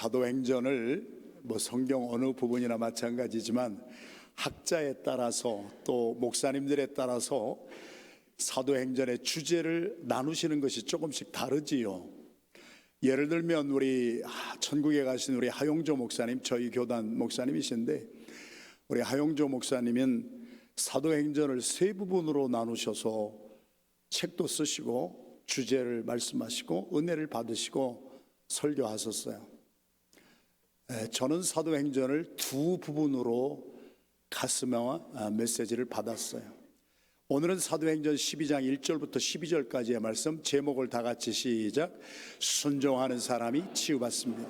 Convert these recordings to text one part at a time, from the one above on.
사도행전을 성경 어느 부분이나 마찬가지지만 학자에 따라서 또 목사님들에 따라서 사도행전의 주제를 나누시는 것이 조금씩 다르지요. 예를 들면 우리 천국에 가신 우리 하용조 목사님, 저희 교단 목사님이신데, 우리 하용조 목사님은 사도행전을 세 부분으로 나누셔서 책도 쓰시고 주제를 말씀하시고 은혜를 받으시고 설교하셨어요. 저는 사도행전을 두 부분으로 가슴과 메시지를 받았어요. 오늘은 사도행전 12장 1절부터 12절까지의 말씀, 제목을 다 같이 시작. 순종하는 사람이 치유받습니다.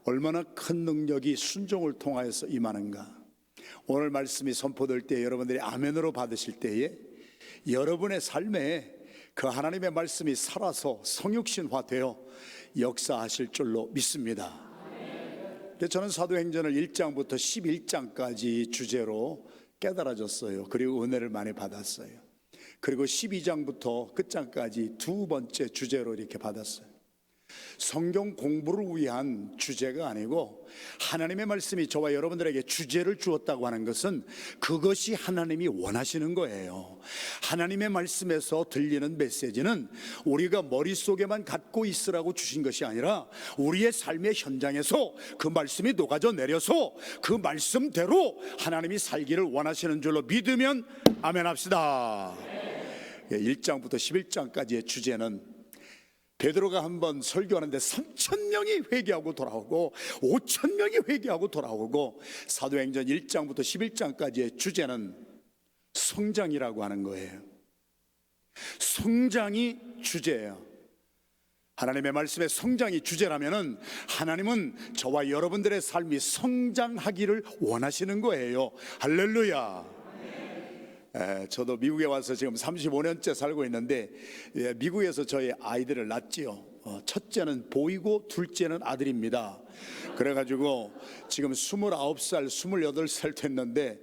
얼마나 큰 능력이 순종을 통하여서 임하는가. 오늘 말씀이 선포될 때 여러분들이 아멘으로 받으실 때에 여러분의 삶에 그 하나님의 말씀이 살아서 성육신화되어 역사하실 줄로 믿습니다. 저는 사도행전을 1장부터 11장까지 주제로 깨달아졌어요. 그리고 은혜를 많이 받았어요. 그리고 12장부터 끝장까지 두 번째 주제로 이렇게 받았어요. 성경 공부를 위한 주제가 아니고 하나님의 말씀이 저와 여러분들에게 주제를 주었다고 하는 것은 그것이 하나님이 원하시는 거예요. 하나님의 말씀에서 들리는 메시지는 우리가 머릿속에만 갖고 있으라고 주신 것이 아니라 우리의 삶의 현장에서 그 말씀이 녹아져 내려서 그 말씀대로 하나님이 살기를 원하시는 줄로 믿으면 아멘 합시다. 1장부터 11장까지의 주제는 베드로가 한번 설교하는데 3,000명이 회개하고 돌아오고 5,000명이 회개하고 돌아오고, 사도행전 1장부터 11장까지의 주제는 성장이라고 하는 거예요. 성장이 주제예요. 하나님의 말씀의 성장이 주제라면은 하나님은 저와 여러분들의 삶이 성장하기를 원하시는 거예요. 할렐루야. 저도 미국에 와서 지금 35년째 살고 있는데 미국에서 저희 아이들을 낳지요. 첫째는 보이고 둘째는 아들입니다. 그래가지고 지금 29살, 28살 됐는데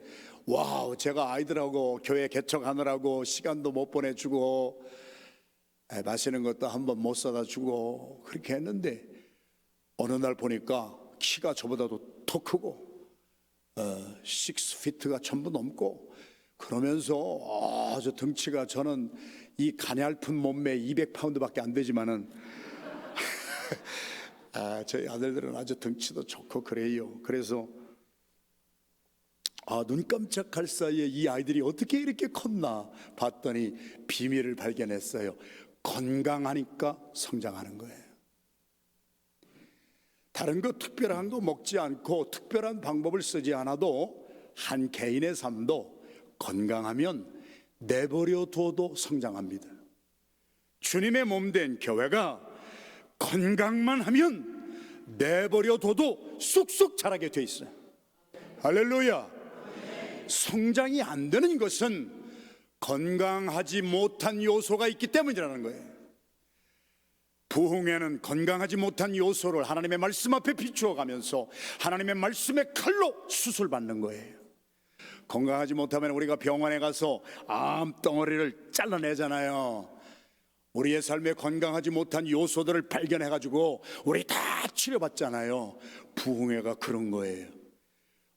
와우, 제가 아이들하고 교회 개척하느라고 시간도 못 보내주고 마시는 것도 한번 못 사다 주고 그렇게 했는데 어느 날 보니까 키가 저보다도 더 크고 6피트가 전부 넘고, 그러면서 아주 덩치가, 저는 이 가냘픈 몸매에 200파운드밖에 안 되지만은 저희 아들들은 아주 덩치도 좋고 그래요. 그래서 눈 깜짝할 사이에 이 아이들이 어떻게 이렇게 컸나 봤더니 비밀을 발견했어요. 건강하니까 성장하는 거예요. 다른 거 특별한 거 먹지 않고 특별한 방법을 쓰지 않아도 한 개인의 삶도 건강하면 내버려 둬도 성장합니다. 주님의 몸된 교회가 건강만 하면 내버려 둬도 쑥쑥 자라게 돼 있어요. 할렐루야. 성장이 안 되는 것은 건강하지 못한 요소가 있기 때문이라는 거예요. 부흥회는 건강하지 못한 요소를 하나님의 말씀 앞에 비추어 가면서 하나님의 말씀의 칼로 수술받는 거예요. 건강하지 못하면 우리가 병원에 가서 암덩어리를 잘라내잖아요. 우리의 삶에 건강하지 못한 요소들을 발견해가지고 우리 다 치료받잖아요. 부흥회가 그런 거예요.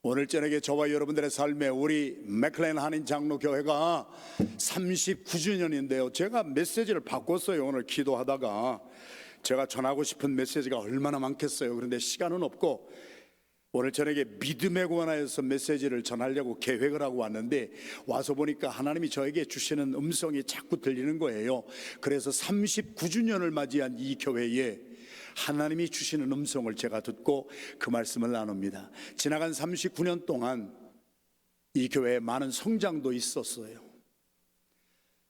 오늘 저녁에 저와 여러분들의 삶에 우리 맥클레인 한인 장로교회가 39주년인데요 제가 메시지를 바꿨어요. 오늘 기도하다가 제가 전하고 싶은 메시지가 얼마나 많겠어요. 그런데 시간은 없고 오늘 저녁에 믿음에 관하여서 메시지를 전하려고 계획을 하고 왔는데 와서 보니까 하나님이 저에게 주시는 음성이 자꾸 들리는 거예요. 그래서 39주년을 맞이한 이 교회에 하나님이 주시는 음성을 제가 듣고 그 말씀을 나눕니다. 지나간 39년 동안 이 교회에 많은 성장도 있었어요.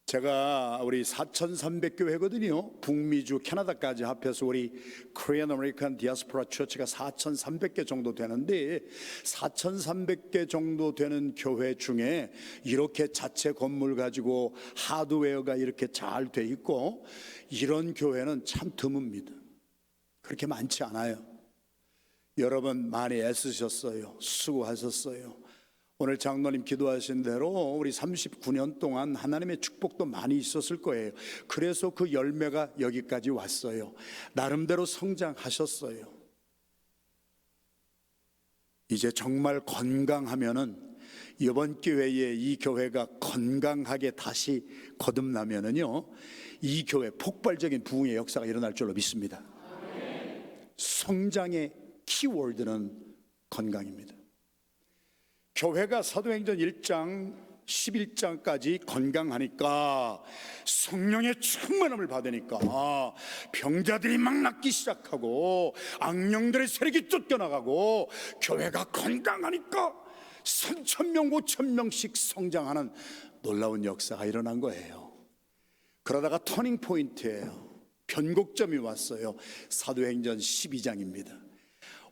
제가 우리 4,300교회거든요 북미주 캐나다까지 합해서 우리 Korean American Diaspora Church가 4,300개 정도 되는데 4,300개 정도 되는 교회 중에 이렇게 자체 건물 가지고 하드웨어가 이렇게 잘 돼 있고 이런 교회는 참 드뭅니다. 그렇게 많지 않아요. 여러분 많이 애쓰셨어요. 수고하셨어요. 오늘 장로님 기도하신 대로 우리 39년 동안 하나님의 축복도 많이 있었을 거예요. 그래서 그 열매가 여기까지 왔어요. 나름대로 성장하셨어요. 이제 정말 건강하면은 이번 기회에 이 교회가 건강하게 다시 거듭나면은요, 이 교회 폭발적인 부흥의 역사가 일어날 줄로 믿습니다. 성장의 키워드는 건강입니다. 교회가 사도행전 1장 11장까지 건강하니까, 성령의 충만함을 받으니까 병자들이 막 낫기 시작하고 악령들의 세력이 쫓겨나가고, 교회가 건강하니까 3,000명 5,000명씩 성장하는 놀라운 역사가 일어난 거예요. 그러다가 터닝 포인트예요. 변곡점이 왔어요. 사도행전 12장입니다.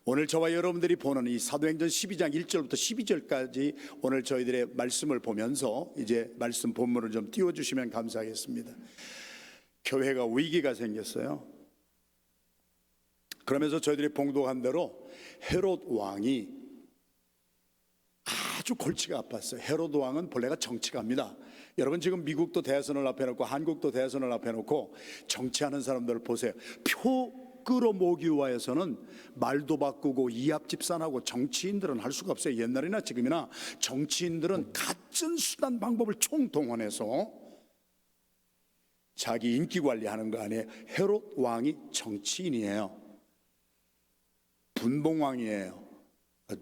오늘 저와 여러분들이 보는 이 사도행전 12장 1절부터 12절까지 오늘 저희들의 말씀을 보면서 이제 말씀 본문을 좀 띄워주시면 감사하겠습니다. 교회가 위기가 생겼어요. 그러면서 저희들이 봉독한 대로 헤롯 왕이 아주 골치가 아팠어요. 헤롯 왕은 본래가 정치가입니다. 여러분, 지금 미국도 대선을 앞에 놓고 한국도 대선을 앞에 놓고 정치하는 사람들을 보세요. 표 끌어모기 위해서는 말도 바꾸고 이합 집산하고, 정치인들은 할 수가 없어요. 옛날이나 지금이나 정치인들은 갖은 수단 방법을 총동원해서 자기 인기 관리하는 거 아니에요. 헤롯 왕이 정치인이에요. 분봉왕이에요.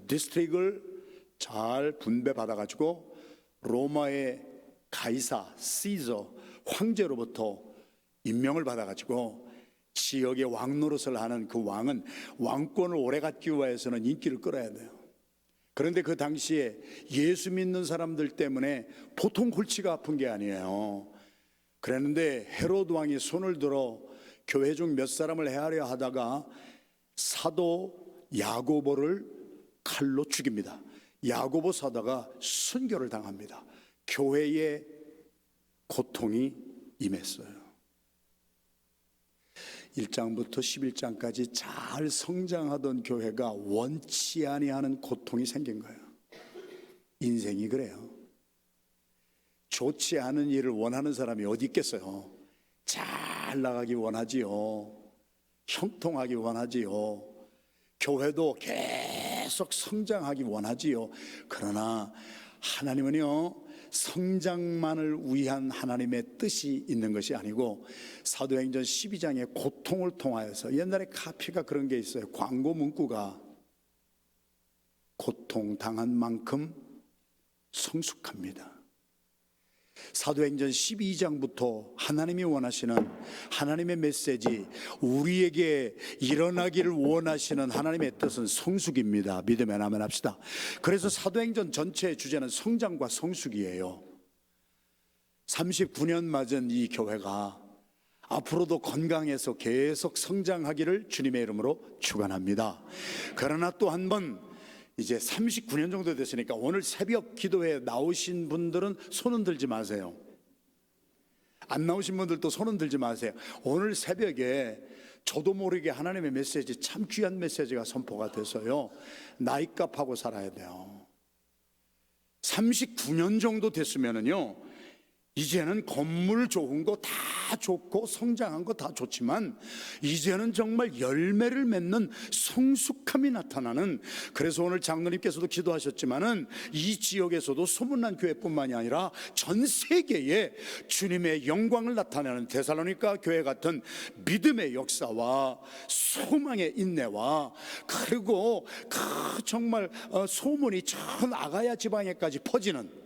디스트릭을 잘 분배받아 가지고 로마의 가이사 시저 황제로부터 임명을 받아 가지고 지역의 왕 노릇을 하는 그 왕은 왕권을 오래 갖기 위해서는 인기를 끌어야 돼요. 그런데 그 당시에 예수 믿는 사람들 때문에 보통 골치가 아픈 게 아니에요. 그랬는데 헤롯 왕이 손을 들어 교회 중 몇 사람을 헤아려 하다가 사도 야고보를 칼로 죽입니다. 야고보 사도가 순교를 당합니다. 교회의 고통이 임했어요. 1장부터 11장까지 잘 성장하던 교회가 원치 아니하는 고통이 생긴 거예요. 인생이 그래요. 좋지 않은 일을 원하는 사람이 어디 있겠어요. 잘 나가기 원하지요. 형통하기 원하지요. 교회도 계속 성장하기 원하지요. 그러나 하나님은요, 성장만을 위한 하나님의 뜻이 있는 것이 아니고, 사도행전 12장의 고통을 통하여서, 옛날에 카피가 그런 게 있어요. 광고 문구가 고통당한 만큼 성숙합니다. 사도행전 12장부터 하나님이 원하시는 하나님의 메시지, 우리에게 일어나기를 원하시는 하나님의 뜻은 성숙입니다. 믿으면 아멘 합시다. 그래서 사도행전 전체의 주제는 성장과 성숙이에요. 39년 맞은 이 교회가 앞으로도 건강해서 계속 성장하기를 주님의 이름으로 축원합니다. 그러나 또 한 번, 이제 39년 정도 됐으니까 오늘 새벽 기도회에 나오신 분들은 손은 들지 마세요. 안 나오신 분들도 손은 들지 마세요. 오늘 새벽에 저도 모르게 하나님의 메시지, 참 귀한 메시지가 선포가 돼서요, 나이값하고 살아야 돼요. 39년 정도 됐으면은요, 이제는 건물 좋은 거 다 좋고 성장한 거 다 좋지만, 이제는 정말 열매를 맺는 성숙함이 나타나는, 그래서 오늘 장로님께서도 기도하셨지만은 이 지역에서도 소문난 교회뿐만이 아니라 전 세계에 주님의 영광을 나타내는 데살로니가 교회 같은 믿음의 역사와 소망의 인내와, 그리고 그 정말 소문이 전 아가야 지방에까지 퍼지는,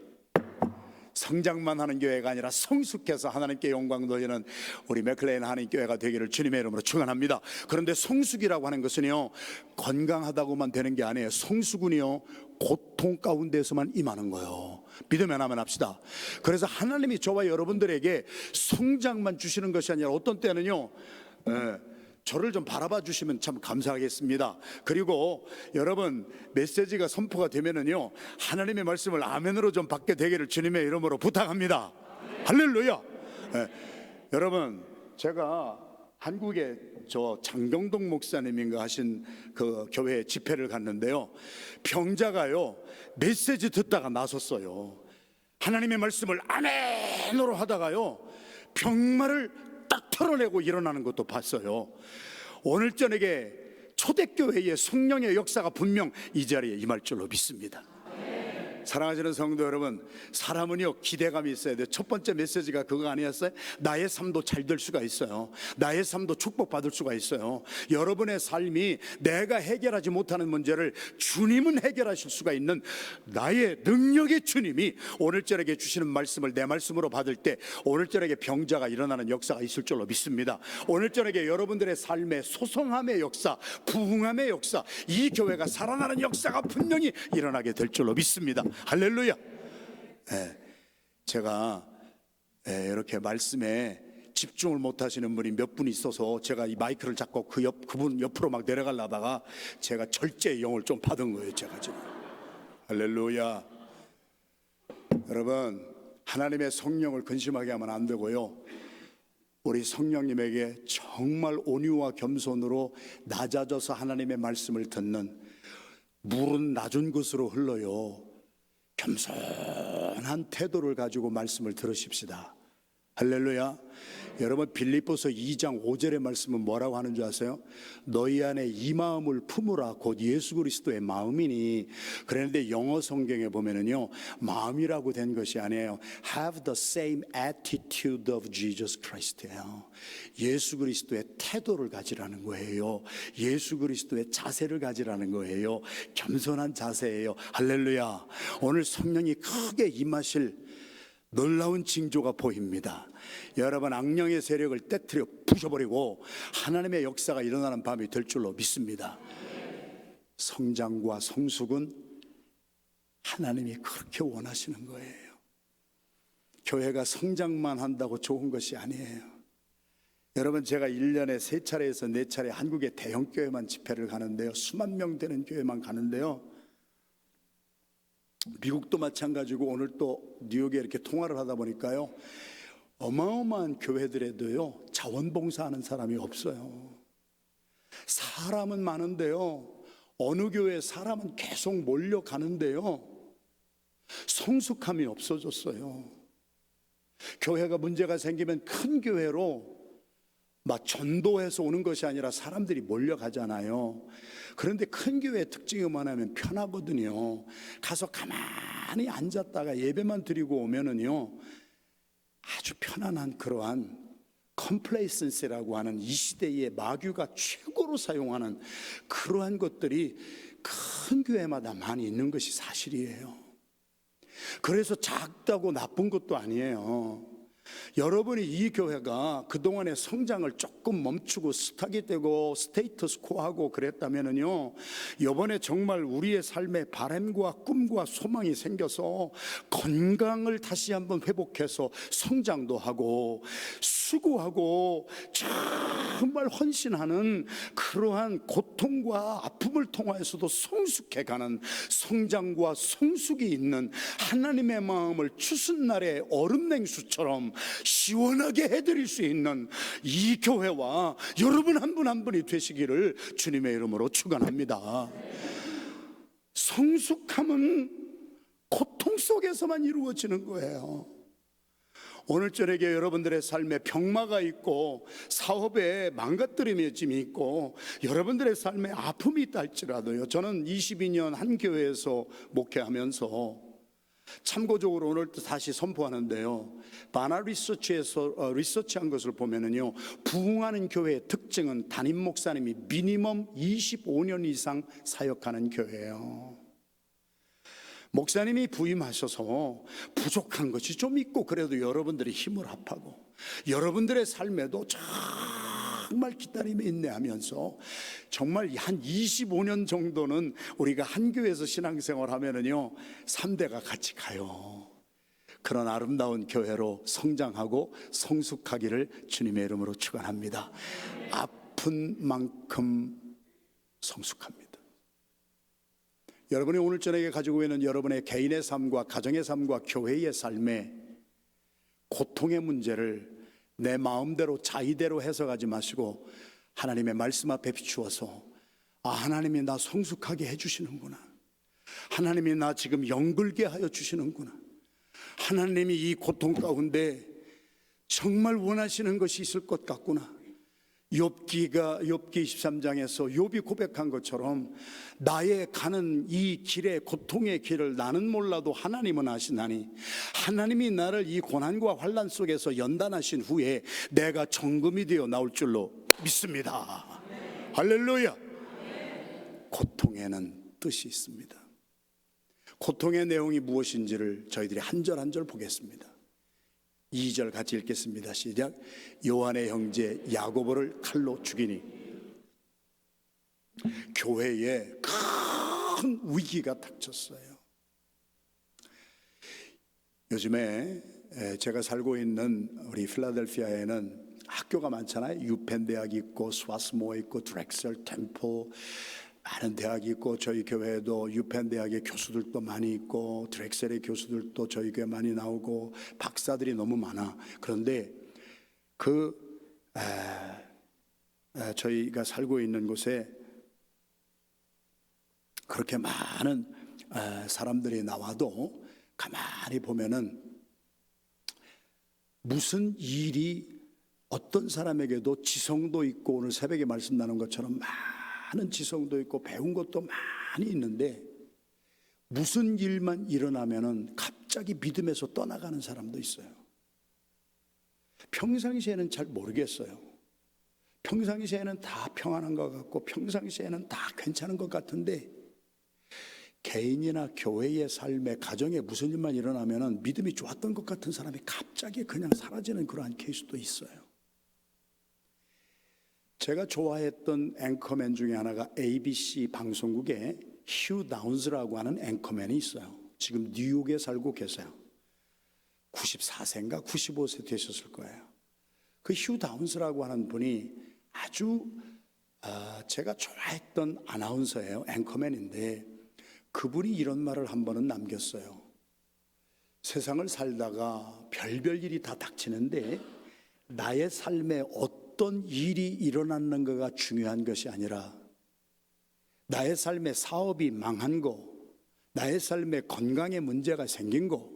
성장만 하는 교회가 아니라 성숙해서 하나님께 영광 돌리는 우리 맥클레인 하나님교회가 되기를 주님의 이름으로 축원합니다. 그런데 성숙이라고 하는 것은요, 건강하다고만 되는 게 아니에요. 성숙은요, 고통 가운데서만 임하는 거예요. 믿으면 아멘 합시다. 그래서 하나님이 저와 여러분들에게 성장만 주시는 것이 아니라 어떤 때는요, 저를 좀 바라봐 주시면 참 감사하겠습니다. 그리고 여러분, 메시지가 선포가 되면은요, 하나님의 말씀을 아멘으로 좀 받게 되기를 주님의 이름으로 부탁합니다. 할렐루야. 여러분, 제가 한국에 저 장병동 목사님인가 하신 그 교회 집회를 갔는데요, 병자가요 메시지 듣다가 나섰어요. 하나님의 말씀을 아멘으로 하다가요 병마를 딱 털어내고 일어나는 것도 봤어요. 오늘 저녁에 초대교회의 성령의 역사가 분명 이 자리에 임할 줄로 믿습니다. 사랑하시는 성도 여러분, 사람은요 기대감이 있어야 돼요. 첫 번째 메시지가 그거 아니었어요? 나의 삶도 잘 될 수가 있어요. 나의 삶도 축복받을 수가 있어요. 여러분의 삶이 내가 해결하지 못하는 문제를 주님은 해결하실 수가 있는 나의 능력의 주님이 오늘 저녁에 주시는 말씀을 내 말씀으로 받을 때 오늘 저녁에 병자가 일어나는 역사가 있을 줄로 믿습니다. 오늘 저녁에 여러분들의 삶의 소성함의 역사, 부흥함의 역사, 이 교회가 살아나는 역사가 분명히 일어나게 될 줄로 믿습니다. 할렐루야. 제가 이렇게 말씀에 집중을 못 하시는 분이 몇 분 있어서 제가 이 마이크를 잡고 그분 옆으로 막 내려가려다가 제가 절제의 영을 좀 받은 거예요. 제가 지금. 할렐루야. 여러분, 하나님의 성령을 근심하게 하면 안 되고요, 우리 성령님에게 정말 온유와 겸손으로 낮아져서 하나님의 말씀을 듣는, 물은 낮은 곳으로 흘러요, 겸손한 태도를 가지고 말씀을 들으십시다. 할렐루야. 여러분, 빌립보서 2장 5절의 말씀은 뭐라고 하는 줄 아세요? 너희 안에 이 마음을 품으라 곧 예수 그리스도의 마음이니. 그런데 영어 성경에 보면은요, 마음이라고 된 것이 아니에요. Have the same attitude of Jesus Christ예요. 예수 그리스도의 태도를 가지라는 거예요. 예수 그리스도의 자세를 가지라는 거예요. 겸손한 자세예요. 할렐루야. 오늘 성령이 크게 임하실 놀라운 징조가 보입니다. 여러분, 악령의 세력을 떼트려 부셔버리고 하나님의 역사가 일어나는 밤이 될 줄로 믿습니다. 성장과 성숙은 하나님이 그렇게 원하시는 거예요. 교회가 성장만 한다고 좋은 것이 아니에요. 여러분, 제가 1년에 3차례에서 4차례 한국의 대형 교회만 집회를 가는데요, 수만 명 되는 교회만 가는데요, 미국도 마찬가지고 오늘 또 뉴욕에 이렇게 통화를 하다 보니까요, 어마어마한 교회들에도요 자원봉사하는 사람이 없어요. 사람은 많은데요, 어느 교회 사람은 계속 몰려가는데요, 성숙함이 없어졌어요. 교회가 문제가 생기면 큰 교회로 막 전도해서 오는 것이 아니라 사람들이 몰려가잖아요. 그런데 큰 교회의 특징이 뭐냐면 편하거든요. 가서 가만히 앉았다가 예배만 드리고 오면은요, 아주 편안한 그러한 컴플레이센스라고 하는 이 시대의 마귀가 최고로 사용하는 그러한 것들이 큰 교회마다 많이 있는 것이 사실이에요. 그래서 작다고 나쁜 것도 아니에요. 여러분이 이 교회가 그동안의 성장을 조금 멈추고 스탁이 되고 스테이터스 코하고 그랬다면은요, 이번에 정말 우리의 삶에 바람과 꿈과 소망이 생겨서 건강을 다시 한번 회복해서 성장도 하고 수고하고 정말 헌신하는 그러한 고통과 아픔을 통하여서도 성숙해가는 성장과 성숙이 있는 하나님의 마음을 추순날의 얼음냉수처럼 시원하게 해드릴 수 있는 이 교회와 여러분 한 분 한 분이 되시기를 주님의 이름으로 축원합니다. 성숙함은 고통 속에서만 이루어지는 거예요. 오늘 저녁에 여러분들의 삶에 병마가 있고 사업에 망가뜨림이 있고 여러분들의 삶에 아픔이 있다 할지라도요, 저는 22년 한 교회에서 목회하면서 참고적으로 오늘 또 다시 선포하는데요, 바나 리서치에서 리서치한 것을 보면은요, 부흥하는 교회의 특징은 담임 목사님이 미니멈 25년 이상 사역하는 교회예요. 목사님이 부임하셔서 부족한 것이 좀 있고 그래도 여러분들이 힘을 합하고 여러분들의 삶에도 정말 기다림에 인내하면서 정말 한 25년 정도는 우리가 한 교회에서 신앙생활 하면은요 3대가 같이 가요. 그런 아름다운 교회로 성장하고 성숙하기를 주님의 이름으로 축원합니다. 아픈 만큼 성숙합니다. 여러분이 오늘 저녁에 가지고 있는 여러분의 개인의 삶과 가정의 삶과 교회의 삶에 고통의 문제를 내 마음대로 자의대로 해석하지 마시고 하나님의 말씀 앞에 비추어서, 아, 하나님이 나 성숙하게 해주시는구나, 하나님이 나 지금 영글게 하여 주시는구나, 하나님이 이 고통 가운데 정말 원하시는 것이 있을 것 같구나, 욥기 23장에서 욥이 고백한 것처럼 나의 가는 이 길의 고통의 길을 나는 몰라도 하나님은 아시나니 하나님이 나를 이 고난과 환난 속에서 연단하신 후에 내가 정금이 되어 나올 줄로 믿습니다. 할렐루야. 고통에는 뜻이 있습니다. 고통의 내용이 무엇인지를 저희들이 한 절 한 절 보겠습니다. 2절 같이 읽겠습니다. 시작. 요한의 형제 야고보를 칼로 죽이니. 교회에 큰 위기가 닥쳤어요. 요즘에 제가 살고 있는 우리 필라델피아에는 학교가 많잖아요. 유펜 대학이 있고 스와스모 있고 드렉셀 템플 많은 대학이 있고, 저희 교회에도 유펜 대학의 교수들도 많이 있고 드렉셀의 교수들도 저희 교회 많이 나오고 박사들이 너무 많아. 그런데 저희가 살고 있는 곳에 그렇게 많은 사람들이 나와도 가만히 보면은 무슨 일이 어떤 사람에게도 지성도 있고, 오늘 새벽에 말씀 나눈 것처럼 많은 지성도 있고 배운 것도 많이 있는데 무슨 일만 일어나면은 갑자기 믿음에서 떠나가는 사람도 있어요. 평상시에는 잘 모르겠어요. 평상시에는 다 평안한 것 같고 평상시에는 다 괜찮은 것 같은데 개인이나 교회의 삶에, 가정에 무슨 일만 일어나면은 믿음이 좋았던 것 같은 사람이 갑자기 그냥 사라지는 그러한 케이스도 있어요. 제가 좋아했던 앵커맨 중에 하나가 ABC 방송국에 휴 다운스라고 하는 앵커맨이 있어요. 지금 뉴욕에 살고 계세요. 94세인가 95세 되셨을 거예요. 그 휴 다운스라고 하는 분이 아주 제가 좋아했던 아나운서예요. 앵커맨인데 그분이 이런 말을 한 번은 남겼어요. 세상을 살다가 별별 일이 다 닥치는데 나의 삶에 어떤 일이 일어났는가가 중요한 것이 아니라 나의 삶의 사업이 망한 거, 나의 삶에 건강에 문제가 생긴 거,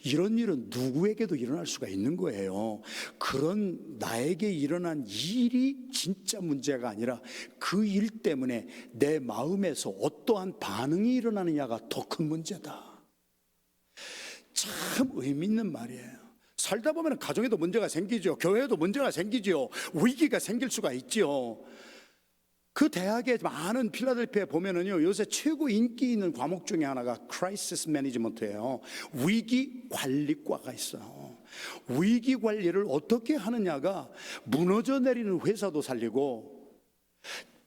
이런 일은 누구에게도 일어날 수가 있는 거예요. 그런 나에게 일어난 일이 진짜 문제가 아니라 그 일 때문에 내 마음에서 어떠한 반응이 일어나느냐가 더 큰 문제다. 참 의미 있는 말이에요. 살다 보면 가정에도 문제가 생기죠. 교회에도 문제가 생기죠. 위기가 생길 수가 있죠. 그 대학에 많은 필라델피아에 보면은요, 요새 최고 인기 있는 과목 중에 하나가 크라이시스 매니지먼트예요. 위기 관리과가 있어요. 위기 관리를 어떻게 하느냐가 무너져 내리는 회사도 살리고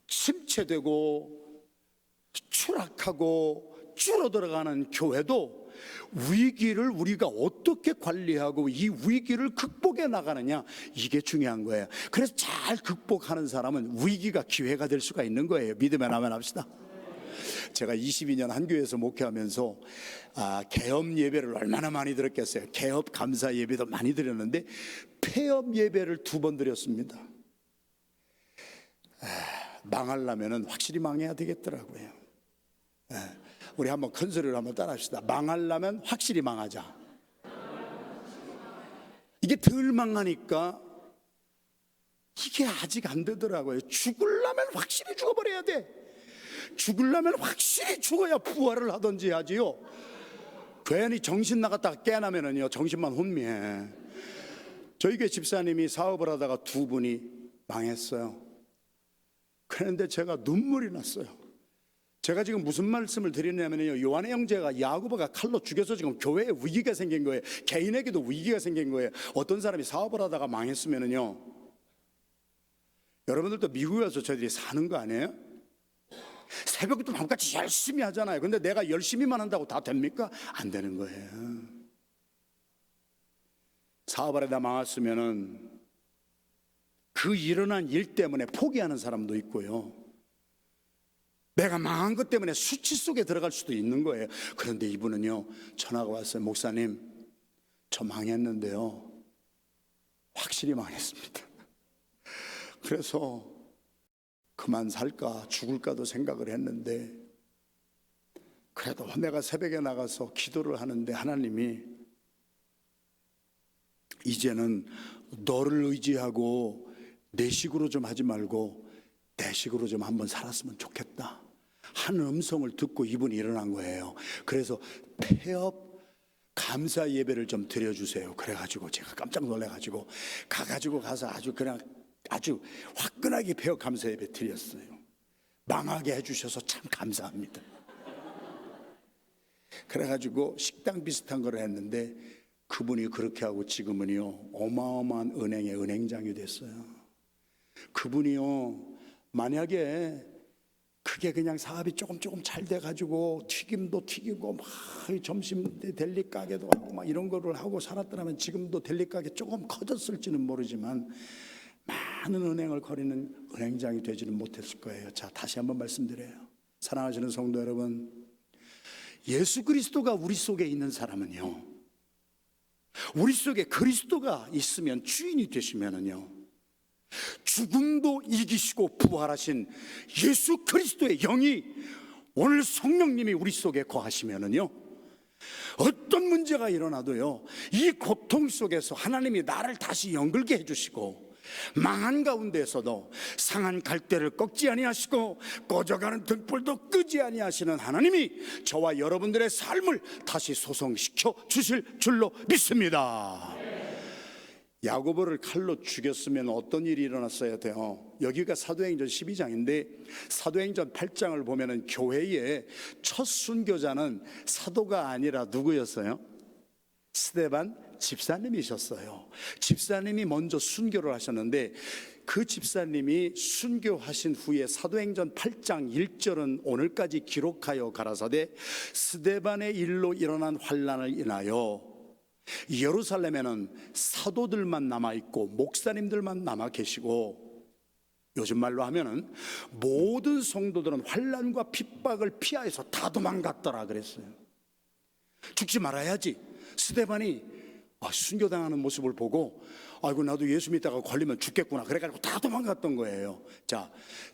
침체되고 추락하고 줄어들어가는 교회도 위기를 우리가 어떻게 관리하고 이 위기를 극복해 나가느냐, 이게 중요한 거예요. 그래서 잘 극복하는 사람은 위기가 기회가 될 수가 있는 거예요. 믿으면 아멘 합시다. 제가 22년 한 교회에서 목회하면서 개업 예배를 얼마나 많이 드렸겠어요. 개업 감사 예배도 많이 드렸는데 폐업 예배를 2번 드렸습니다. 망하려면 확실히 망해야 되겠더라고요. 우리 한번 큰 소리로 한번 따라합시다. 망하려면 확실히 망하자. 이게 덜 망하니까 이게 아직 안 되더라고요. 죽으려면 확실히 죽어버려야 돼. 죽으려면 확실히 죽어야 부활을 하든지 하지요. 괜히 정신 나갔다가 깨어나면은요, 정신만 혼미해. 저희 교회 집사님이 사업을 하다가 2분이 망했어요. 그런데 제가 눈물이 났어요. 제가 지금 무슨 말씀을 드리냐면요, 요한의 형제가 야고보가 칼로 죽여서 지금 교회에 위기가 생긴 거예요. 개인에게도 위기가 생긴 거예요. 어떤 사람이 사업을 하다가 망했으면요, 여러분들도 미국에 와서 저희들이 사는 거 아니에요? 새벽부터 밤까지 열심히 하잖아요. 근데 내가 열심히만 한다고 다 됩니까? 안 되는 거예요. 사업을 하다 망했으면은 그 일어난 일 때문에 포기하는 사람도 있고요, 내가 망한 것 때문에 수치 속에 들어갈 수도 있는 거예요. 그런데 이분은요, 전화가 왔어요. 목사님, 저 망했는데요, 확실히 망했습니다. 그래서 그만 살까 죽을까도 생각을 했는데, 그래도 내가 새벽에 나가서 기도를 하는데 하나님이 이제는 너를 의지하고 내 식으로 좀 하지 말고 내 식으로 좀 한번 살았으면 좋겠다 하는 음성을 듣고 이분이 일어난 거예요. 그래서 폐업 감사 예배를 좀 드려주세요. 그래가지고 제가 깜짝 놀래가지고 가서 아주 화끈하게 폐업 감사 예배 드렸어요. 망하게 해주셔서 참 감사합니다. 그래가지고 식당 비슷한 걸 했는데 그분이 그렇게 하고 지금은요 어마어마한 은행의 은행장이 됐어요. 그분이요 만약에 그게 그냥 사업이 조금 잘 돼가지고 튀김도 튀기고 막 점심 때 델리 가게도 하고 막 이런 거를 하고 살았더라면 지금도 델리 가게 조금 커졌을지는 모르지만 많은 은행을 거리는 은행장이 되지는 못했을 거예요. 자, 다시 한번 말씀드려요. 사랑하시는 성도 여러분, 예수 그리스도가 우리 속에 있는 사람은요, 우리 속에 그리스도가 있으면 주인이 되시면은요, 죽음도 이기시고 부활하신 예수 그리스도의 영이 오늘 성령님이 우리 속에 거하시면은요, 어떤 문제가 일어나도요 이 고통 속에서 하나님이 나를 다시 연결게 해주시고 망한 가운데에서도 상한 갈대를 꺾지 아니하시고 꺼져가는 등불도 끄지 아니하시는 하나님이 저와 여러분들의 삶을 다시 소성시켜 주실 줄로 믿습니다. 야고보를 칼로 죽였으면 어떤 일이 일어났어야 돼요? 여기가 사도행전 12장인데 사도행전 8장을 보면은 교회의 첫 순교자는 사도가 아니라 누구였어요? 스데반 집사님이셨어요. 집사님이 먼저 순교를 하셨는데 그 집사님이 순교하신 후에 사도행전 8장 1절은 오늘까지 기록하여 가라사대 스데반의 일로 일어난 환난을 인하여 예루살렘에는 사도들만 남아있고 목사님들만 남아 계시고 요즘 말로 하면은 모든 성도들은 환난과 핍박을 피하여서 다 도망갔더라 그랬어요. 죽지 말아야지. 스데반이 순교당하는 모습을 보고 아이고 나도 예수 믿다가 걸리면 죽겠구나 그래가지고 다 도망갔던 거예요. 자,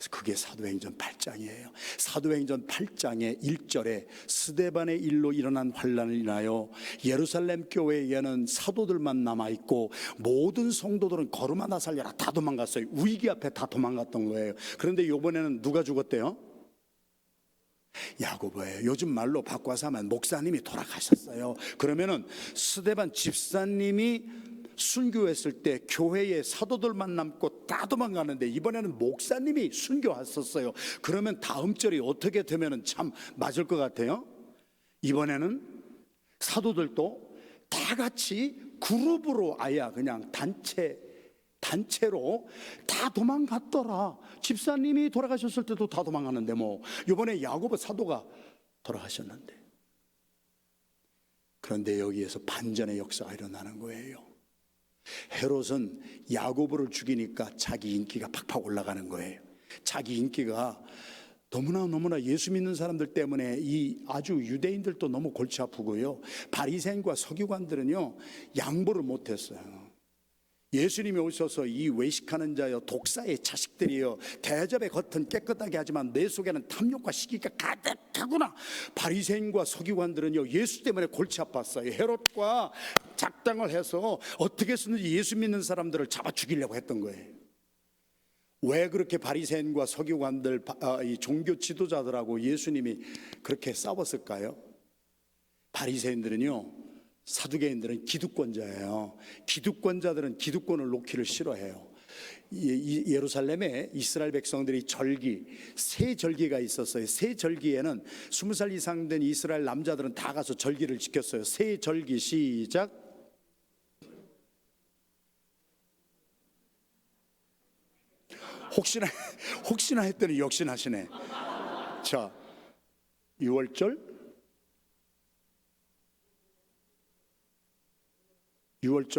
그게 사도행전 8장이에요 사도행전 8장의 1절에 스데반의 일로 일어난 환난을 인하여 예루살렘 교회에는 사도들만 남아있고 모든 성도들은 걸음 하나 살려라 다 도망갔어요. 위기 앞에 다 도망갔던 거예요. 그런데 이번에는 누가 죽었대요? 야고보예요. 요즘 말로 바꿔서 하면 목사님이 돌아가셨어요. 그러면은 스데반 집사님이 순교했을 때 교회에 사도들만 남고 다 도망가는데 이번에는 목사님이 순교했었어요. 그러면 다음 절이 어떻게 되면은 참 맞을 것 같아요? 이번에는 사도들도 다 같이 그룹으로 아예 그냥 단체로 다 도망갔더라. 집사님이 돌아가셨을 때도 다 도망갔는데 뭐 이번에 야고보 사도가 돌아가셨는데 그런데 여기에서 반전의 역사가 일어나는 거예요. 헤롯은 야고보를 죽이니까 자기 인기가 팍팍 올라가는 거예요. 자기 인기가 너무나 예수 믿는 사람들 때문에 이 아주 유대인들도 너무 골치 아프고요. 바리새인과 서기관들은요 양보를 못했어요. 예수님이 오셔서 이 외식하는 자여 독사의 자식들이여 대접의 겉은 깨끗하게 하지만 내 속에는 탐욕과 시기가 가득하구나. 바리새인과 서기관들은요 예수 때문에 골치 아팠어요. 헤롯과 작당을 해서 어떻게 해서든지 예수 믿는 사람들을 잡아 죽이려고 했던 거예요. 왜 그렇게 바리새인과 서기관들 이 종교 지도자들하고 예수님이 그렇게 싸웠을까요? 바리새인들은요 사두개인들은 기득권자예요. 기득권자들은 기득권을 놓기를 싫어해요. 예루살렘에 이스라엘 백성들이 새 절기가 있었어요. 새 절기에는 20살 이상 된 이스라엘 남자들은 다 가서 절기를 지켰어요. 새 절기 시작. 혹시나 했더니 역시나시네. 자, 6월절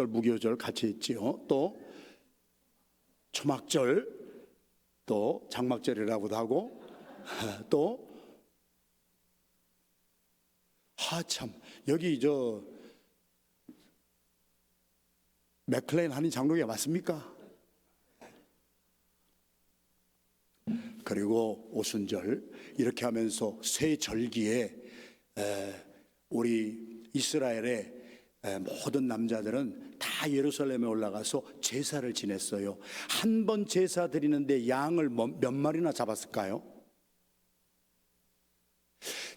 무교절 같이 있지요. 또 초막절, 또 장막절이라고도 하고, 또 참 여기 맥클레인 한인 장로교가 맞습니까? 그리고 오순절 이렇게 하면서 새 절기에 우리 이스라엘의 모든 남자들은 다 예루살렘에 올라가서 제사를 지냈어요. 한 번 제사 드리는데 양을 몇 마리나 잡았을까요?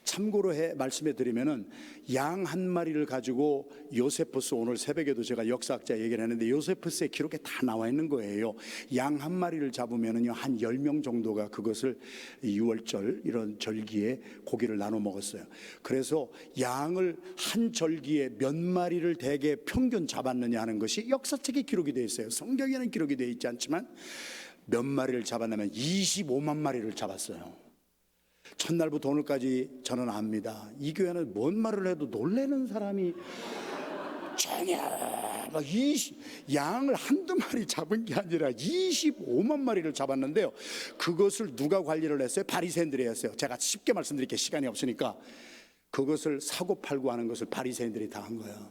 참고로 말씀해 드리면은 양 한 마리를 가지고 요세푸스, 오늘 새벽에도 제가 역사학자 얘기를 했는데 요세푸스의 기록에 다 나와 있는 거예요. 양 한 마리를 잡으면은요 한 10명 정도가 그것을 유월절 이런 절기에 고기를 나눠 먹었어요. 그래서 양을 한 절기에 몇 마리를 대개 평균 잡았느냐 하는 것이 역사책에 기록이 되어 있어요. 성경에는 기록이 되어 있지 않지만 몇 마리를 잡았냐면 25만 마리를 잡았어요. 첫날부터 오늘까지 저는 압니다. 이 교회는 뭔 말을 해도 놀래는 사람이 전혀 막 양을 한두 마리 잡은 게 아니라 25만 마리를 잡았는데요. 그것을 누가 관리를 했어요? 바리새인들이 했어요. 제가 쉽게 말씀드릴게요. 시간이 없으니까. 그것을 사고 팔고 하는 것을 바리새인들이 다 한 거예요.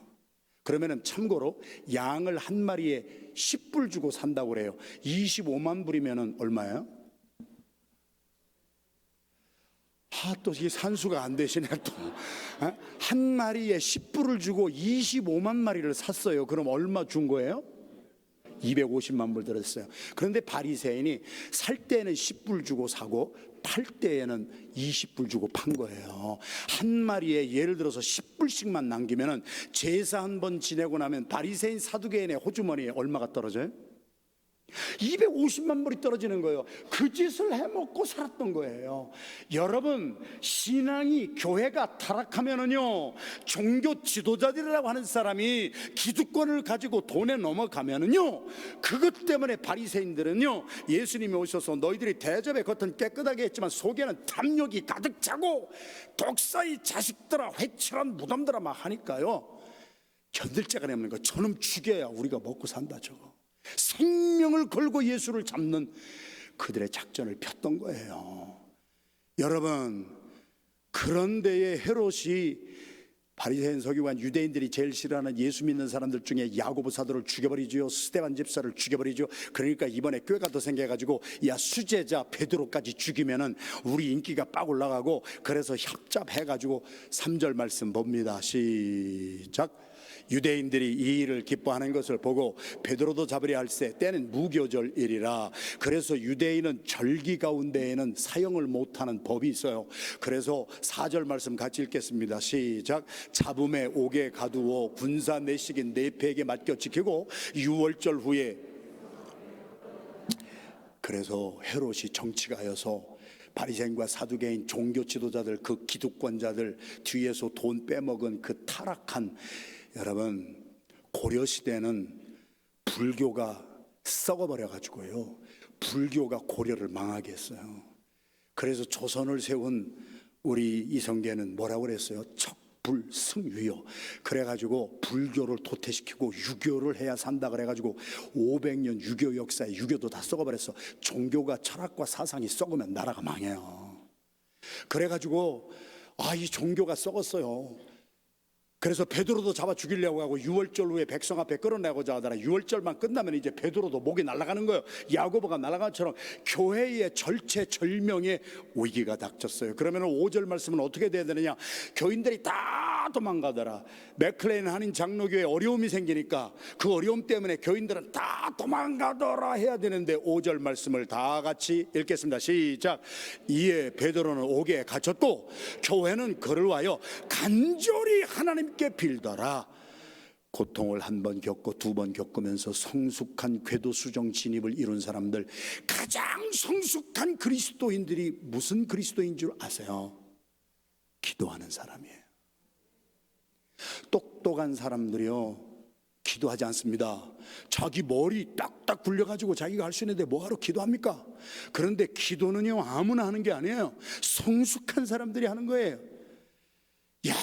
그러면은 참고로 양을 한 마리에 10불 주고 산다고 그래요. 25만 불이면은 얼마예요? 또 이게 산수가 안 되시네. 또 한 마리에 10불을 주고 25만 마리를 샀어요. 그럼 얼마 준 거예요? 250만 불 들었어요. 그런데 바리새인이 살 때는 10불 주고 사고 팔 때에는 20불 주고 판 거예요. 한 마리에 예를 들어서 10불씩만 남기면은 제사 한 번 지내고 나면 바리새인 사두개인의 호주머니에 얼마가 떨어져요? 250만 불이 떨어지는 거예요. 그 짓을 해먹고 살았던 거예요. 여러분, 신앙이, 교회가 타락하면은요, 종교 지도자들이라고 하는 사람이 기득권을 가지고 돈에 넘어가면은요, 그것 때문에 바리새인들은요, 예수님이 오셔서 너희들이 대접의 겉은 깨끗하게 했지만 속에는 탐욕이 가득 차고 독사의 자식들아, 회칠한 무덤들아 막 하니까요, 견딜 자가 없는 거예요. 저놈 죽여야 우리가 먹고 산다 저거. 생명을 걸고 예수를 잡는 그들의 작전을 폈던 거예요. 여러분, 그런 데에 헤롯이 바리새인 서기관 유대인들이 제일 싫어하는 예수 믿는 사람들 중에 야고보 사도를 죽여버리죠. 스데반 집사를 죽여버리죠. 그러니까 이번에 꾀가 더 생겨가지고 야 수제자 베드로까지 죽이면은 우리 인기가 빡 올라가고, 그래서 협잡해가지고 3절 말씀 봅니다. 시작. 유대인들이 이 일을 기뻐하는 것을 보고 베드로도 잡으려 할세 때는 무교절일이라. 그래서 유대인은 절기 가운데에는 사형을 못하는 법이 있어요. 그래서 4절 말씀 같이 읽겠습니다. 시작. 잡음에 옥에 가두어 군사 내식인 네패에게 맡겨 지키고 유월절 후에. 그래서 헤롯이 정치가여서 바리새인과 사두개인 종교 지도자들, 그 기득권자들 뒤에서 돈 빼먹은 그 타락한, 여러분, 고려시대는 불교가 썩어버려가지고요, 불교가 고려를 망하게 했어요. 그래서 조선을 세운 우리 이성계는 뭐라고 그랬어요? 척불승유요. 그래가지고 불교를 도태시키고 유교를 해야 산다 그래가지고 500년 유교 역사에 유교도 다 썩어버렸어. 종교가, 철학과 사상이 썩으면 나라가 망해요. 그래가지고 이 종교가 썩었어요. 그래서 베드로도 잡아 죽이려고 하고 유월절 후에 백성 앞에 끌어내고자 하더라. 유월절만 끝나면 이제 베드로도 목이 날아가는 거예요. 야고보가 날아간 것처럼 교회의 절체절명의 위기가 닥쳤어요. 그러면 5절 말씀은 어떻게 돼야 되느냐? 교인들이 다 도망가더라. 맥클레인 한인 장로교에 어려움이 생기니까 그 어려움 때문에 교인들은 다 도망가더라 해야 되는데 5절 말씀을 다 같이 읽겠습니다. 시작. 이에 베드로는 옥에 갇혔고 교회는 그를 위하여 간절히 하나님께 빌더라. 고통을 한 번 겪고 두 번 겪으면서 성숙한 궤도 수정 진입을 이룬 사람들, 가장 성숙한 그리스도인들이 무슨 그리스도인 줄 아세요? 기도하는 사람이에요. 똑똑한 사람들이요, 기도하지 않습니다. 자기 머리 딱딱 굴려가지고 자기가 할 수 있는데 뭐하러 기도합니까? 그런데 기도는요, 아무나 하는 게 아니에요. 성숙한 사람들이 하는 거예요. 야,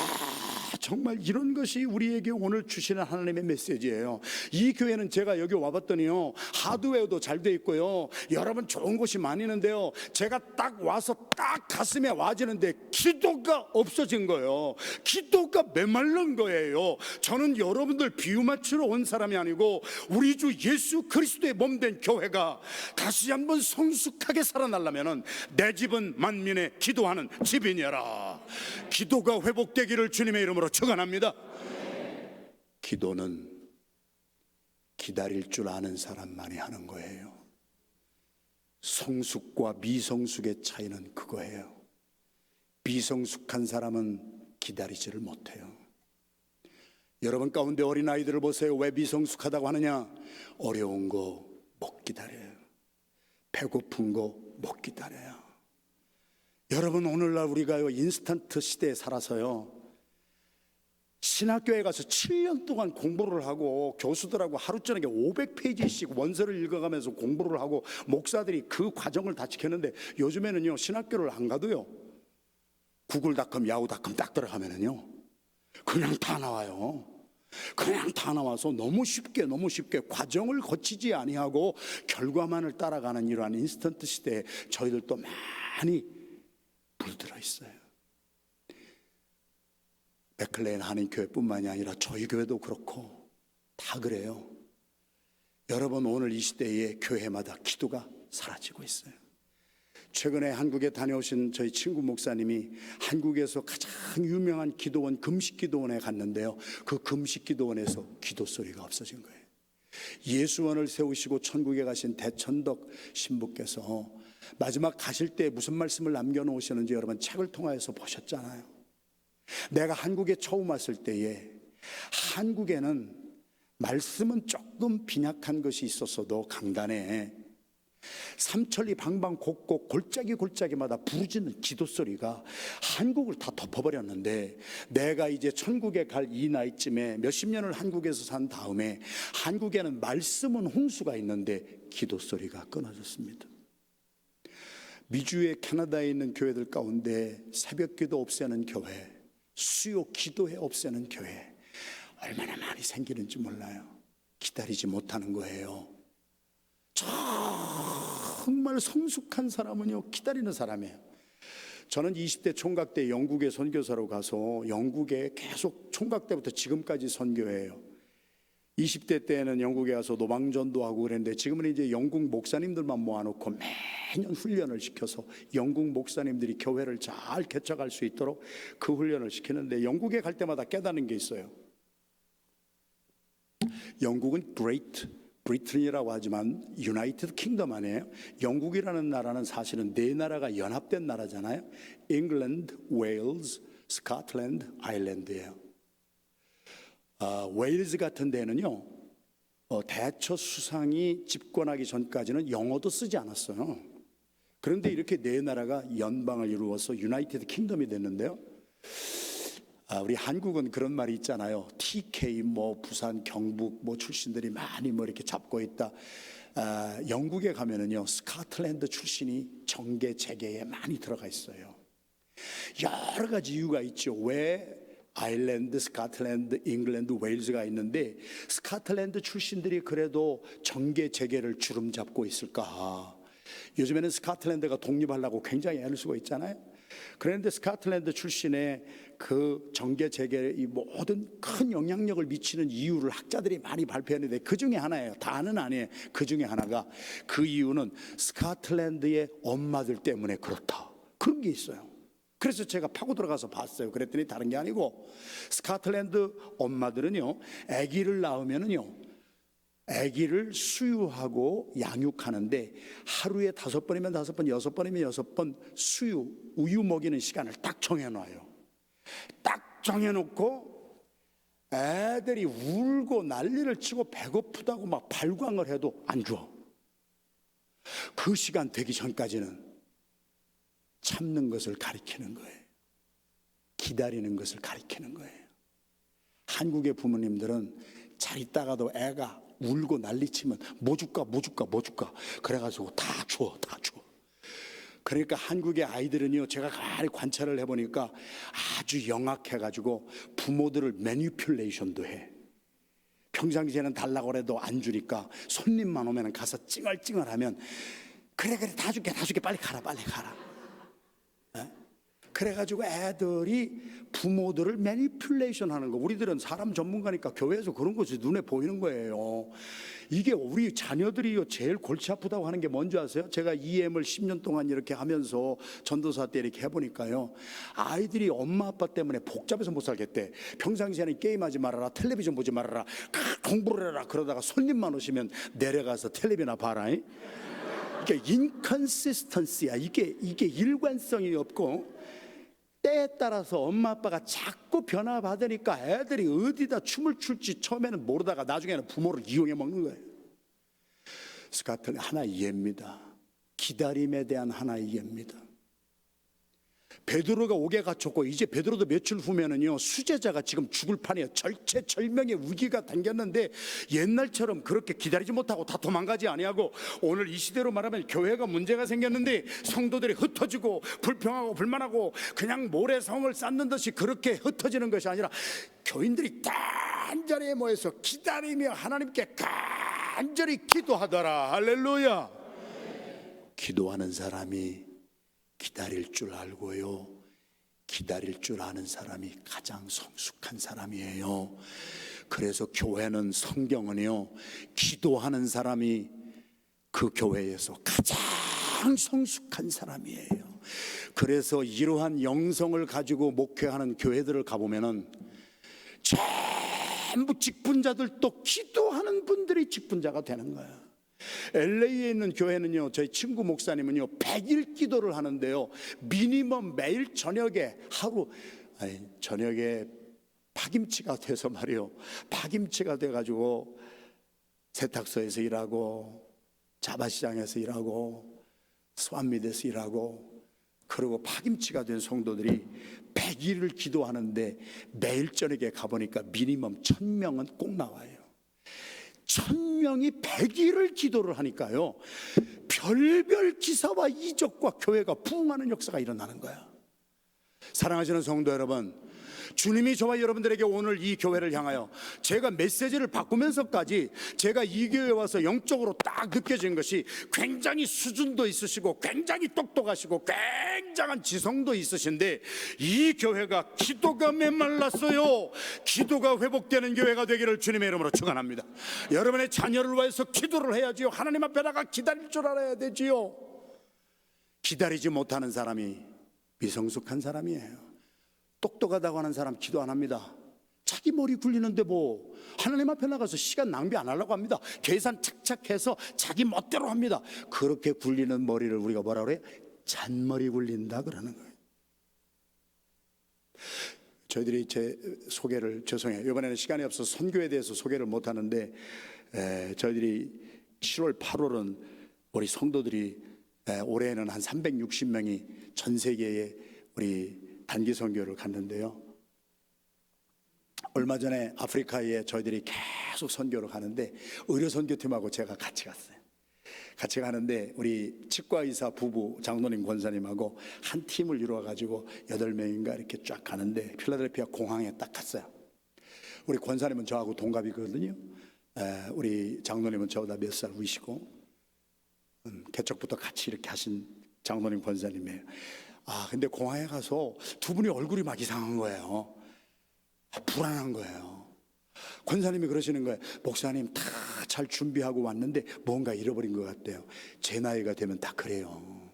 정말 이런 것이 우리에게 오늘 주시는 하나님의 메시지예요. 이 교회는 제가 여기 와봤더니요, 하드웨어도 잘 돼 있고요, 여러분 좋은 곳이 많이 있는데요, 제가 딱 와서 딱 가슴에 와지는데 기도가 없어진 거예요. 기도가 메말른 거예요. 저는 여러분들 비유 맞추러 온 사람이 아니고 우리 주 예수 그리스도의 몸된 교회가 다시 한번 성숙하게 살아나려면 내 집은 만민의 기도하는 집이니라. 기도가 회복되기를 주님의 이름으로 축원합니다. 기도는 기다릴 줄 아는 사람만이 하는 거예요. 성숙과 미성숙의 차이는 그거예요. 미성숙한 사람은 기다리지를 못해요. 여러분 가운데 어린아이들을 보세요. 왜 미성숙하다고 하느냐? 어려운 거 못 기다려요. 배고픈 거 못 기다려요. 여러분, 오늘날 우리가요 인스턴트 시대에 살아서요 신학교에 가서 7년 동안 공부를 하고 교수들하고 하루 저녁에 500페이지씩 원서를 읽어가면서 공부를 하고 목사들이 그 과정을 다 지켰는데, 요즘에는요 신학교를 안 가도요 구글닷컴 야후닷컴 딱 들어가면은요 그냥 다 나와요. 그냥 다 나와서 너무 쉽게 과정을 거치지 아니하고 결과만을 따라가는 이러한 인스턴트 시대에 저희들도 많이 물들어 있어요. 맥클레인 한인교회뿐만이 아니라 저희 교회도 그렇고 다 그래요. 여러분, 오늘 이 시대에 교회마다 기도가 사라지고 있어요. 최근에 한국에 다녀오신 저희 친구 목사님이 한국에서 가장 유명한 기도원, 금식기도원에 갔는데요, 그 금식기도원에서 기도 소리가 없어진 거예요. 예수원을 세우시고 천국에 가신 대천덕 신부께서 마지막 가실 때 무슨 말씀을 남겨놓으셨는지 여러분 책을 통하여서 보셨잖아요. 내가 한국에 처음 왔을 때에 한국에는 말씀은 조금 빈약한 것이 있었어도 강단에 삼천리 방방곡곡 골짜기마다 부르짖는 기도 소리가 한국을 다 덮어버렸는데, 내가 이제 천국에 갈 이 나이쯤에 몇십 년을 한국에서 산 다음에 한국에는 말씀은 홍수가 있는데 기도 소리가 끊어졌습니다. 미주의 캐나다에 있는 교회들 가운데 새벽 기도 없애는 교회, 수요 기도회 없애는 교회 얼마나 많이 생기는지 몰라요. 기다리지 못하는 거예요. 정말 성숙한 사람은요 기다리는 사람이에요. 저는 20대 총각 때 영국에 선교사로 가서 영국에 계속 총각 때부터 지금까지 선교해요. 20대 때는 영국에 가서 노방전도 하고 그랬는데, 지금은 이제 영국 목사님들만 모아놓고 매년 훈련을 시켜서 영국 목사님들이 교회를 잘 개척할 수 있도록 그 훈련을 시키는데, 영국에 갈 때마다 깨닫는 게 있어요. 영국은 Great 브리튼이라고 하지만 유나이티드 킹덤 아니에요. 영국이라는 나라는 사실은 네 나라가 연합된 나라잖아요. 잉글랜드, 웨일즈, 스코틀랜드, 아일랜드예요. 웨일즈 같은 데는요 대처 수상이 집권하기 전까지는 영어도 쓰지 않았어요. 그런데 이렇게 네 나라가 연방을 이루어서 유나이티드 킹덤이 됐는데요, 우리 한국은 그런 말이 있잖아요. TK 부산 경북 출신들이 많이 이렇게 잡고 있다. 영국에 가면은요 스코틀랜드 출신이 정계 재계에 많이 들어가 있어요. 여러 가지 이유가 있죠. 왜 아일랜드, 스코틀랜드, 잉글랜드, 웨일즈가 있는데 스코틀랜드 출신들이 그래도 정계 재계를 주름 잡고 있을까? 요즘에는 스코틀랜드가 독립하려고 굉장히 애를 쓰고 있잖아요. 그런데 스코틀랜드 출신의 그 정계 재계에 이 모든 큰 영향력을 미치는 이유를 학자들이 많이 발표했는데 그 중에 하나예요. 다는 아니에요. 그 중에 하나가, 그 이유는 스코틀랜드의 엄마들 때문에 그렇다, 그런 게 있어요. 그래서 제가 파고 들어가서 봤어요. 그랬더니 다른 게 아니고, 스코틀랜드 엄마들은요 아기를 낳으면은요 아기를 수유하고 양육하는데 하루에 5번이면 5번, 6번이면 6번 우유 먹이는 시간을 딱 정해놔요. 딱 정해놓고 애들이 울고 난리를 치고 배고프다고 막 발광을 해도 안 줘. 그 시간 되기 전까지는 참는 것을 가리키는 거예요. 기다리는 것을 가리키는 거예요. 한국의 부모님들은 잘 있다가도 애가 울고 난리치면 뭐 줄까 그래가지고 다 줘. 그러니까 한국의 아이들은요, 제가 가만히 관찰을 해보니까 아주 영악해가지고 부모들을 매니플레이션도 해. 평상시에는 달라고 해도 안 주니까 손님만 오면 가서 찡얼찡얼하면 그래 다 줄게 빨리 가라. 그래가지고 애들이 부모들을 매니플레이션 하는 거. 우리들은 사람 전문가니까 교회에서 그런 것이 눈에 보이는 거예요. 이게 우리 자녀들이 제일 골치 아프다고 하는 게 뭔지 아세요? 제가 EM을 10년 동안 이렇게 하면서 전도사 때 이렇게 해보니까요, 아이들이 엄마 아빠 때문에 복잡해서 못 살겠대. 평상시에는 게임하지 말아라, 텔레비전 보지 말아라, 공부를 해라. 그러다가 손님만 오시면 내려가서 텔레비나 봐라. 이게 인컨시스턴시야. 이게 일관성이 없고, 때에 따라서 엄마 아빠가 자꾸 변화받으니까 애들이 어디다 춤을 출지 처음에는 모르다가 나중에는 부모를 이용해 먹는 거예요. 스카틀 하나의 예입니다. 기다림에 대한 하나의 예입니다. 베드로가 옥에 갇혔고, 이제 베드로도 며칠 후면은요, 수제자가 지금 죽을 판이에요. 절체절명의 위기가 당겼는데 옛날처럼 그렇게 기다리지 못하고 다 도망가지 아니하고, 오늘 이 시대로 말하면 교회가 문제가 생겼는데 성도들이 흩어지고 불평하고 불만하고 그냥 모래성을 쌓는 듯이 그렇게 흩어지는 것이 아니라, 교인들이 단절히 모여서 기다리며 하나님께 간절히 기도하더라. 할렐루야. 기도하는 사람이 기다릴 줄 알고요, 기다릴 줄 아는 사람이 가장 성숙한 사람이에요. 그래서 교회는, 성경은요, 기도하는 사람이 그 교회에서 가장 성숙한 사람이에요. 그래서 이러한 영성을 가지고 목회하는 교회들을 가보면은 전부 직분자들도 기도하는 분들이 직분자가 되는 거예요. LA에 있는 교회는요, 저희 친구 목사님은요 100일 기도를 하는데요, 미니멈 매일 저녁에 저녁에 파김치가 돼서 말이요, 파김치가 돼가지고 세탁소에서 일하고 자바시장에서 일하고 스완미드에서 일하고, 그리고 파김치가 된 성도들이 100일을 기도하는데 매일 저녁에 가보니까 미니멈 1000명은 꼭 나와요. 1000명이 100일을 기도를 하니까요, 별별 기사와 이적과 교회가 부흥하는 역사가 일어나는 거야. 사랑하시는 성도 여러분, 주님이 저와 여러분들에게 오늘 이 교회를 향하여 제가 메시지를 바꾸면서까지 제가 이 교회에 와서 영적으로 딱 느껴진 것이, 굉장히 수준도 있으시고 굉장히 똑똑하시고 굉장한 지성도 있으신데, 이 교회가 기도가 메말랐어요. 기도가 회복되는 교회가 되기를 주님의 이름으로 축원합니다. 여러분의 자녀를 위해서 기도를 해야지요. 하나님 앞에다가 기다릴 줄 알아야 되지요. 기다리지 못하는 사람이 미성숙한 사람이에요. 똑똑하다고 하는 사람 기도 안 합니다. 자기 머리 굴리는데 뭐 하나님 앞에 나가서 시간 낭비 안 하려고 합니다. 계산 착착해서 자기 멋대로 합니다. 그렇게 굴리는 머리를 우리가 뭐라 그래요? 잔머리 굴린다 그러는 거예요. 저희들이 제 소개를, 죄송해요, 이번에는 시간이 없어서 선교에 대해서 소개를 못 하는데, 저희들이 7월 8월은 우리 성도들이 올해에는 한 360명이 전 세계에 우리 단기 선교를 갔는데요, 얼마 전에 아프리카에 저희들이 계속 선교를 가는데 의료 선교팀하고 제가 같이 갔어요. 같이 가는데 우리 치과의사 부부 장로님 권사님하고 한 팀을 이루어 가지고 8명인가 이렇게 쫙 가는데, 필라델피아 공항에 딱 갔어요. 우리 권사님은 저하고 동갑이거든요. 우리 장로님은 저보다 몇 살 위시고, 개척부터 같이 이렇게 하신 장로님 권사님이에요. 근데 공항에 가서 두 분이 얼굴이 막 이상한 거예요. 불안한 거예요. 권사님이 그러시는 거예요. 목사님 다 잘 준비하고 왔는데 뭔가 잃어버린 것 같대요. 제 나이가 되면 다 그래요.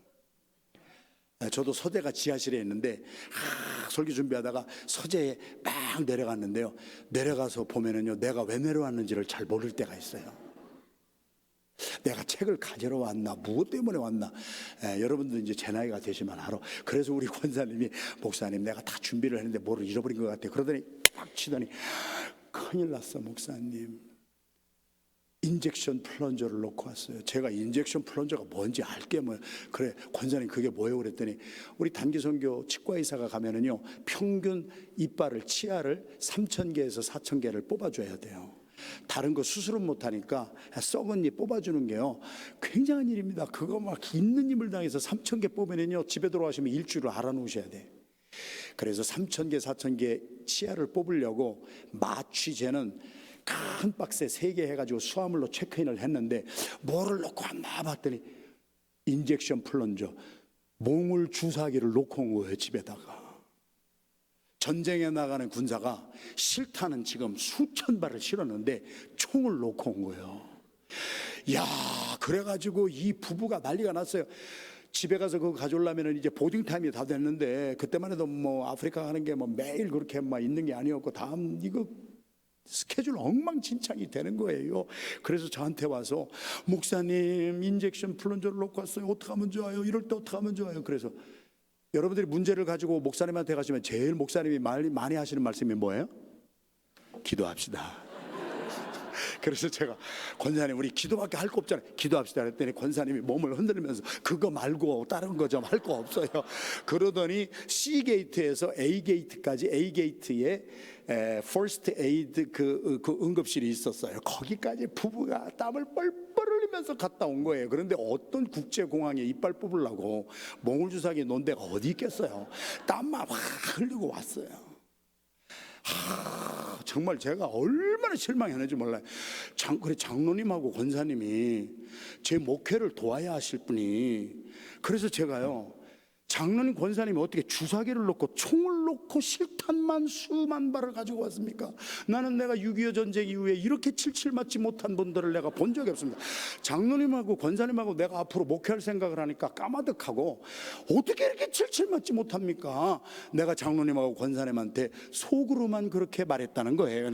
저도 서대가 지하실에 있는데 설교 준비하다가 서재에 막 내려갔는데요, 내려가서 보면은요, 내가 왜 내려왔는지를 잘 모를 때가 있어요. 내가 책을 가지러 왔나, 무엇 때문에 왔나. 여러분들 이제 제 나이가 되시면 알아. 그래서 우리 권사님이, 목사님 내가 다 준비를 했는데 뭐를 잃어버린 것 같아. 그러더니 딱 치더니, 큰일 났어 목사님, 인젝션 플런저를 놓고 왔어요. 제가 인젝션 플런저가 뭔지 알게 뭐, 그래 권사님 그게 뭐예요? 그랬더니, 우리 단기선교 치과의사가 가면은요, 평균 이빨을, 치아를 3000개에서 4000개를 뽑아줘야 돼요. 다른 거 수술은 못하니까 썩은 잎 뽑아주는 게요, 굉장한 일입니다. 그거 막 있는 힘을 당해서 3000개 뽑으면요, 집에 들어가시면 일주일을 알아놓으셔야 돼. 그래서 3000개 4000개 치아를 뽑으려고 마취제는 큰 박스에 3개 해가지고 수화물로 체크인을 했는데, 뭐를 놓고 왔나 봤더니 인젝션 플런저, 몽울 주사기를 놓고 온 거예요, 집에다가. 전쟁에 나가는 군사가 실탄은 지금 수천 발을 실었는데 총을 놓고 온 거예요. 야, 그래가지고 이 부부가 난리가 났어요. 집에 가서 그거 가져오려면 이제 보딩 타임이 다 됐는데, 그때만 해도 뭐 아프리카 가는 게 뭐 매일 그렇게 막 있는 게 아니었고, 다음 이거 스케줄 엉망진창이 되는 거예요. 그래서 저한테 와서, 목사님 인젝션 플런저를 놓고 왔어요. 어떻게 하면 좋아요? 이럴 때 어떻게 하면 좋아요? 그래서 여러분들이 문제를 가지고 목사님한테 가시면 제일 목사님이 많이 하시는 말씀이 뭐예요? 기도합시다. 그래서 제가, 권사님 우리 기도밖에 할 거 없잖아요. 기도합시다 그랬더니 권사님이 몸을 흔들면서 그거 말고 다른 거 좀 할 거 없어요. 그러더니 C게이트에서 A게이트까지, A게이트에 퍼스트 에이드 그 응급실이 있었어요. 거기까지 부부가 땀을 뻘뻘 흘리면서 갔다 온 거예요. 그런데 어떤 국제공항에 이빨 뽑으려고 몽울 주사기 놓은 데가 어디 있겠어요. 땀만 확 흘리고 왔어요. 정말 제가 얼마나 실망했는지 몰라요. 그래, 장로님하고 권사님이 제 목회를 도와야 하실 분이, 그래서 제가요, 장로님 권사님이 어떻게 주사기를 놓고 총을 놓고 실탄만 수만 발을 가지고 왔습니까? 나는 내가 6.25 전쟁 이후에 이렇게 칠칠 맞지 못한 분들을 내가 본 적이 없습니다. 장로님하고 권사님하고 내가 앞으로 목회할 생각을 하니까 까마득하고, 어떻게 이렇게 칠칠 맞지 못합니까? 내가 장로님하고 권사님한테 속으로만 그렇게 말했다는 거예요.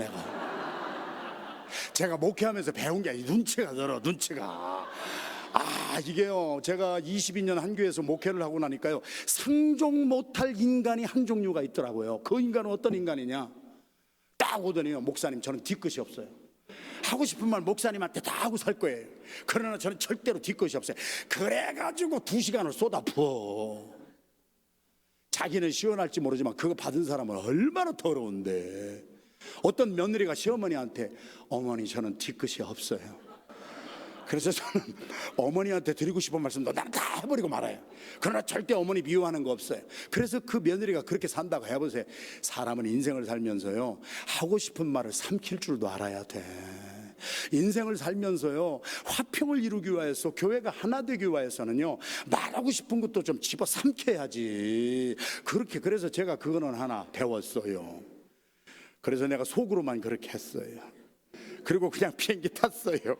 제가 목회하면서 배운 게 아니라 눈치가 들어, 눈치가. 이게요, 제가 22년 한 교회에서 목회를 하고 나니까요, 상종 못할 인간이 한 종류가 있더라고요. 그 인간은 어떤 인간이냐, 딱 오더니요, 목사님 저는 뒤끝이 없어요. 하고 싶은 말 목사님한테 다 하고 살 거예요. 그러나 저는 절대로 뒤끝이 없어요. 그래가지고 2시간을 쏟아부어. 자기는 시원할지 모르지만 그거 받은 사람은 얼마나 더러운데. 어떤 며느리가 시어머니한테, 어머니 저는 뒤끝이 없어요. 그래서 저는 어머니한테 드리고 싶은 말씀도 나는 다 해버리고 말아요. 그러나 절대 어머니 미워하는 거 없어요. 그래서 그 며느리가 그렇게 산다고 해보세요. 사람은 인생을 살면서요, 하고 싶은 말을 삼킬 줄도 알아야 돼. 인생을 살면서요, 화평을 이루기 위해서, 교회가 하나 되기 위해서는요, 말하고 싶은 것도 좀 집어 삼켜야지. 그래서 제가 그거는 하나 배웠어요. 그래서 내가 속으로만 그렇게 했어요. 그리고 그냥 비행기 탔어요.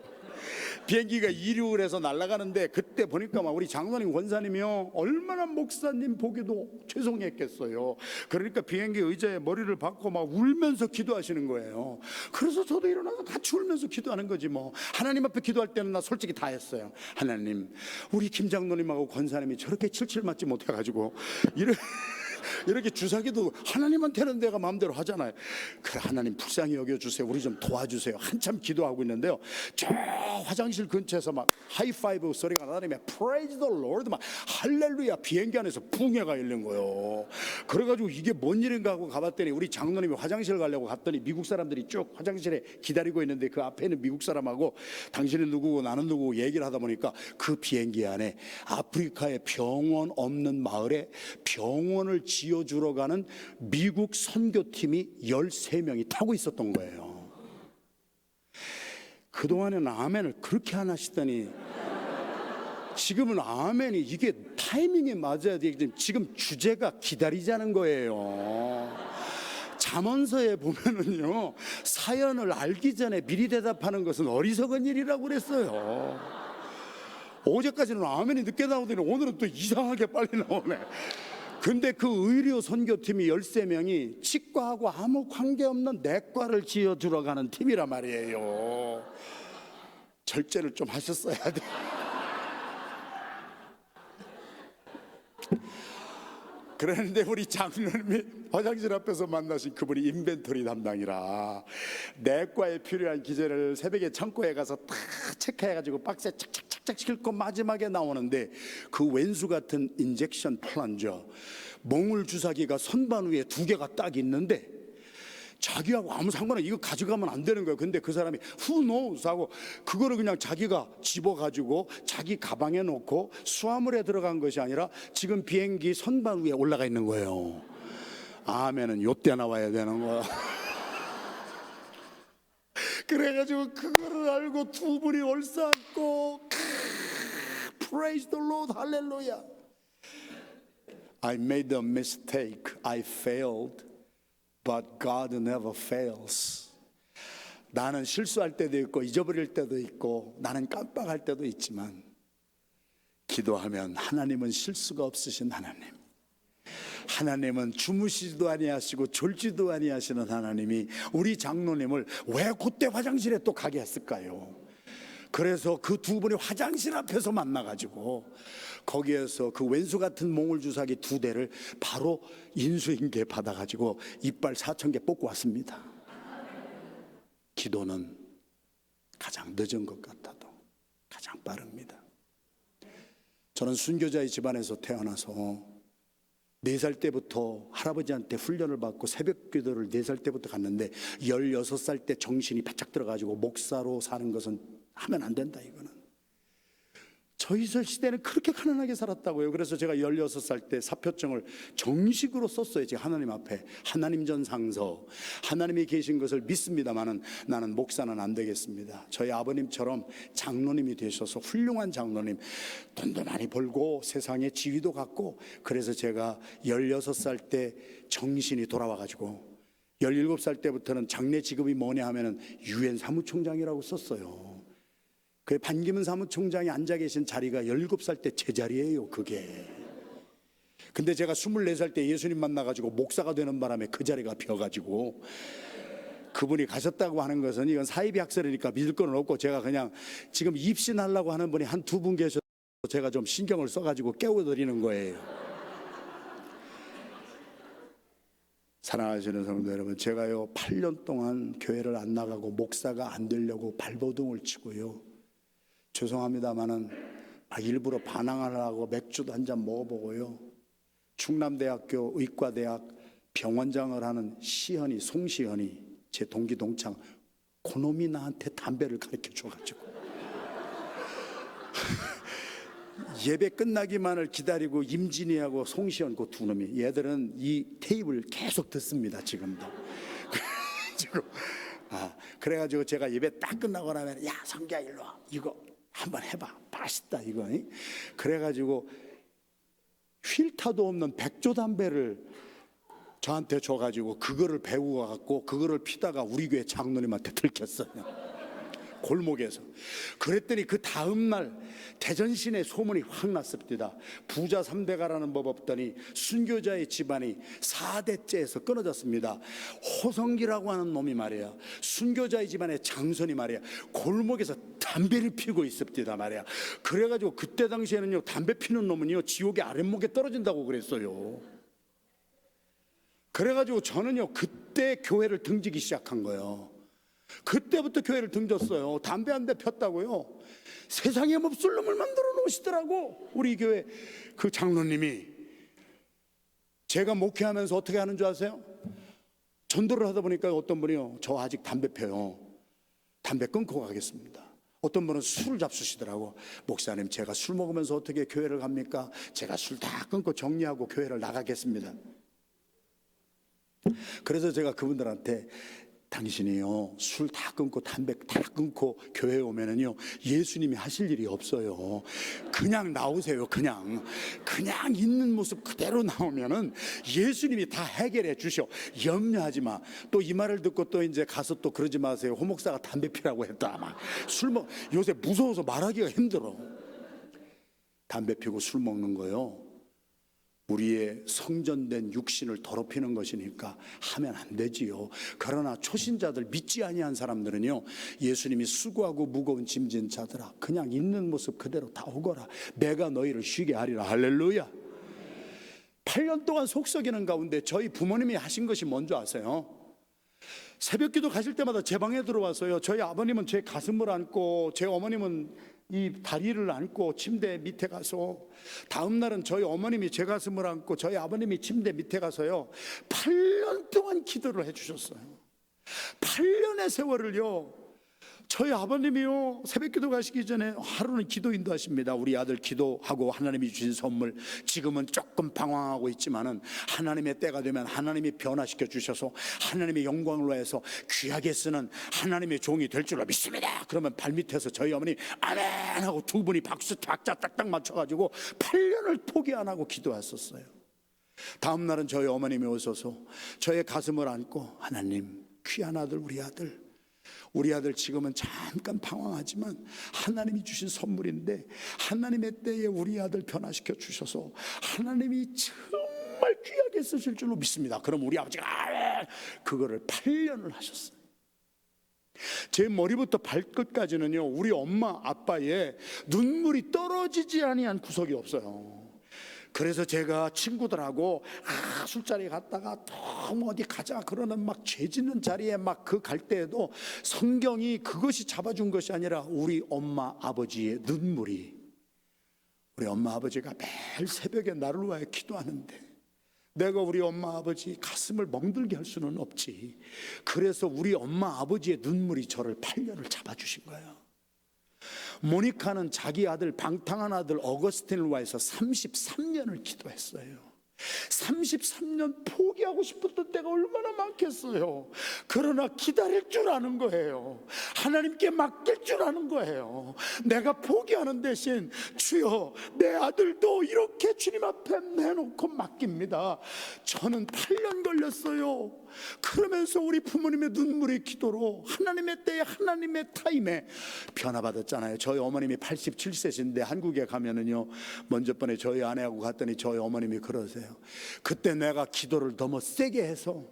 비행기가 이륙을 해서 날아가는데, 그때 보니까 막 우리 장로님 권사님이요, 얼마나 목사님 보기도 죄송했겠어요. 그러니까 비행기 의자에 머리를 박고 막 울면서 기도하시는 거예요. 그래서 저도 일어나서 같이 울면서 기도하는 거지 뭐. 하나님 앞에 기도할 때는 나 솔직히 다 했어요. 하나님, 우리 김 장로님하고 권사님이 저렇게 칠칠 맞지 못해가지고 이렇게 주사기도 하나님한테는 내가 마음대로 하잖아요. 그래, 하나님 불쌍히 여겨주세요. 우리 좀 도와주세요. 한참 기도하고 있는데요, 저 화장실 근처에서 막 하이파이브 소리가 나다니며 Praise the Lord, 막 할렐루야, 비행기 안에서 붕해가 일는 거예요. 그래가지고 이게 뭔 일인가 하고 가봤더니 우리 장로님이 화장실 가려고 갔더니 미국 사람들이 쭉 화장실에 기다리고 있는데, 그 앞에 있는 미국 사람하고 당신은 누구고 나는 누구고 얘기를 하다 보니까 그 비행기 안에 아프리카에 병원 없는 마을에 병원을 지어주러 가는 미국 선교팀이 13명이 타고 있었던 거예요. 그동안에는 아멘을 그렇게 안 하시더니 지금은 아멘이 이게 타이밍에 맞아야 돼. 지금 주제가 기다리자는 거예요. 잠언서에 보면은요, 사연을 알기 전에 미리 대답하는 것은 어리석은 일이라고 그랬어요. 어제까지는 아멘이 늦게 나오더니 오늘은 또 이상하게 빨리 나오네. 근데 그 의료 선교팀이 13명이 치과하고 아무 관계없는 내과를 지어 들어가는 팀이란 말이에요. 절제를 좀 하셨어야 돼. 그런데 우리 장로님이 화장실 앞에서 만나신 그분이 인벤토리 담당이라 내과에 필요한 기재를 새벽에 창고에 가서 다 체크해가지고 박스에 착착착착 싣고 마지막에 나오는데, 그 왼수 같은 인젝션 플런저 몽울 주사기가 선반 위에 2개가 딱 있는데 자기하고 아무 상관없이 이거 가져가면 안 되는 거예요. 근데 그 사람이 who knows 하고 그거를 그냥 자기가 집어가지고 자기 가방에 넣고 수화물에 들어간 것이 아니라 지금 비행기 선반 위에 올라가 있는 거예요. 아멘은 요때 나와야 되는 거야. 그래가지고 그거를 알고 두 분이 얼싸안고 Praise the Lord, 할렐루야. I made a mistake, I failed, but God never fails. 나는 실수할 때도 있고 잊어버릴 때도 있고 나는 깜빡할 때도 있지만 기도하면 하나님은 실수가 없으신 하나님, 하나님은 주무시지도 아니하시고 졸지도 아니하시는 하나님이 우리 장로님을 왜 그때 화장실에 또 가게 했을까요? 그래서 그 두 분이 화장실 앞에서 만나가지고 거기에서 그 왼수 같은 몽골 주사기 2대를 바로 인수인계 받아가지고 이빨 4,000개 뽑고 왔습니다. 기도는 가장 늦은 것 같아도 가장 빠릅니다. 저는 순교자의 집안에서 태어나서 4살 때부터 할아버지한테 훈련을 받고 새벽 기도를 4살 때부터 갔는데 16살 때 정신이 바짝 들어가지고 목사로 사는 것은 하면 안 된다. 이거는 저희 시대는 그렇게 가난하게 살았다고요. 그래서 제가 16살 때 사표증을 정식으로 썼어요. 제가 하나님 앞에 하나님 전 상서, 하나님이 계신 것을 믿습니다마는 나는 목사는 안 되겠습니다. 저희 아버님처럼 장로님이 되셔서 훌륭한 장로님, 돈도 많이 벌고 세상에 지위도 갖고, 그래서 제가 16살 때 정신이 돌아와가지고 17살 때부터는 장례 직업이 뭐냐 하면은 유엔 사무총장이라고 썼어요. 그 반기문 사무총장이 앉아 계신 자리가 17살 때 제 자리예요, 그게. 근데 제가 24살 때 예수님 만나가지고 목사가 되는 바람에 그 자리가 비어가지고, 그분이 가셨다고 하는 것은 이건 사이비 학설이니까 믿을 건 없고, 제가 그냥 지금 입신하려고 하는 분이 한 2분 계셔서 제가 좀 신경을 써가지고 깨워드리는 거예요. 사랑하시는 성도 여러분, 제가요 8년 동안 교회를 안 나가고 목사가 안 되려고 발버둥을 치고요, 죄송합니다마는 일부러 반항하려고 맥주도 한 잔 먹어보고요, 충남대학교 의과대학 병원장을 하는 시현이, 송시현이 제 동기 동창, 그놈이 나한테 담배를 가르쳐 줘가지고 예배 끝나기만을 기다리고 임진이하고 송시현 그 2놈이, 얘들은 이 테이블 계속 듣습니다 지금도. 그래가지고 제가 예배 딱 끝나고 나면, 야 성기야 일로 와, 이거 한번 해봐, 맛있다 이거. 그래가지고 휠타도 없는 백조 담배를 저한테 줘가지고 그거를 배우고 갖고 그거를 피다가 우리 교회 장로님한테 들켰어요, 골목에서. 그랬더니 그 다음날 대전시내 소문이 확 났습니다. 부자 3대가라는 법 없더니 순교자의 집안이 4대째에서 끊어졌습니다. 호성기라고 하는 놈이 말이야, 순교자의 집안의 장손이 말이야, 골목에서 담배를 피우고 있습니다 말이야. 그래가지고 그때 당시에는요, 담배 피는 놈은요 지옥의 아랫목에 떨어진다고 그랬어요. 그래가지고 저는요 그때 교회를 등지기 시작한 거예요. 그때부터 교회를 등졌어요. 담배 한 대 폈다고요, 세상에 없을 놈을 만들어 놓으시더라고. 우리 교회 그 장로님이. 제가 목회하면서 어떻게 하는 줄 아세요? 전도를 하다 보니까 어떤 분이요, 저 아직 담배 펴요, 담배 끊고 가겠습니다. 어떤 분은 술을 잡수시더라고. 목사님, 제가 술 먹으면서 어떻게 교회를 갑니까? 제가 술 다 끊고 정리하고 교회를 나가겠습니다. 그래서 제가 그분들한테, 당신이요 술 다 끊고 담배 다 끊고 교회에 오면은요 예수님이 하실 일이 없어요. 그냥 나오세요. 그냥 있는 모습 그대로 나오면은 예수님이 다 해결해 주셔. 염려하지 마. 또 이 말을 듣고 또 이제 가서 또 그러지 마세요, 호목사가 담배 피라고 했다. 막 요새 무서워서 말하기가 힘들어. 담배 피고 술 먹는 거요, 우리의 성전된 육신을 더럽히는 것이니까 하면 안 되지요. 그러나 초신자들, 믿지 아니한 사람들은요, 예수님이 수고하고 무거운 짐진 자들아, 그냥 있는 모습 그대로 다 오거라, 내가 너희를 쉬게 하리라. 할렐루야. 8년 동안 속썩이는 가운데 저희 부모님이 하신 것이 뭔지 아세요? 새벽기도 가실 때마다 제 방에 들어와서요, 저희 아버님은 제 가슴을 안고, 제 어머님은 이 다리를 안고 침대 밑에 가서, 다음 날은 저희 어머님이 제 가슴을 안고 저희 아버님이 침대 밑에 가서요 8년 동안 기도를 해주셨어요. 8년의 세월을요, 저희 아버님이요 새벽기도 가시기 전에 하루는 기도 인도하십니다. 우리 아들 기도하고 하나님이 주신 선물, 지금은 조금 방황하고 있지만은 하나님의 때가 되면 하나님이 변화시켜 주셔서 하나님의 영광을 위해서 귀하게 쓰는 하나님의 종이 될 줄로 믿습니다. 그러면 발밑에서 저희 어머니 아멘 하고 2분이 박자 딱딱 맞춰가지고 8년을 포기 안 하고 기도했었어요. 다음 날은 저희 어머님이 오셔서 저의 가슴을 안고, 하나님 귀한 아들, 우리 아들 우리 아들 지금은 잠깐 방황하지만 하나님이 주신 선물인데, 하나님의 때에 우리 아들 변화시켜 주셔서 하나님이 정말 귀하게 쓰실 줄로 믿습니다. 그럼 우리 아버지가 그거를 8년을 하셨어요. 제 머리부터 발끝까지는요, 우리 엄마 아빠의 눈물이 떨어지지 아니한 구석이 없어요. 그래서 제가 친구들하고 술자리에 갔다가 너무 어디 가자 그러는 막 죄 짓는 자리에 막 그 갈 때에도 성경이 그것이 잡아준 것이 아니라 우리 엄마 아버지의 눈물이, 우리 엄마 아버지가 매일 새벽에 나를 위하여 기도하는데 내가 우리 엄마 아버지 가슴을 멍들게 할 수는 없지. 그래서 우리 엄마 아버지의 눈물이 저를 8년을 잡아주신 거예요. 모니카는 자기 아들, 방탕한 아들 어거스틴을 위해서 33년을 기도했어요. 33년 포기하고 싶었던 때가 얼마나 많겠어요. 그러나 기다릴 줄 아는 거예요. 하나님께 맡길 줄 아는 거예요. 내가 포기하는 대신 주여 내 아들도 이렇게 주님 앞에 내놓고 맡깁니다. 저는 8년 걸렸어요. 그러면서 우리 부모님의 눈물의 기도로 하나님의 때에 하나님의 타임에 변화받았잖아요. 저희 어머님이 87세신데 한국에 가면은요, 먼저 번에 저희 아내하고 갔더니 저희 어머님이 그러세요. 그때 내가 기도를 너무 세게 해서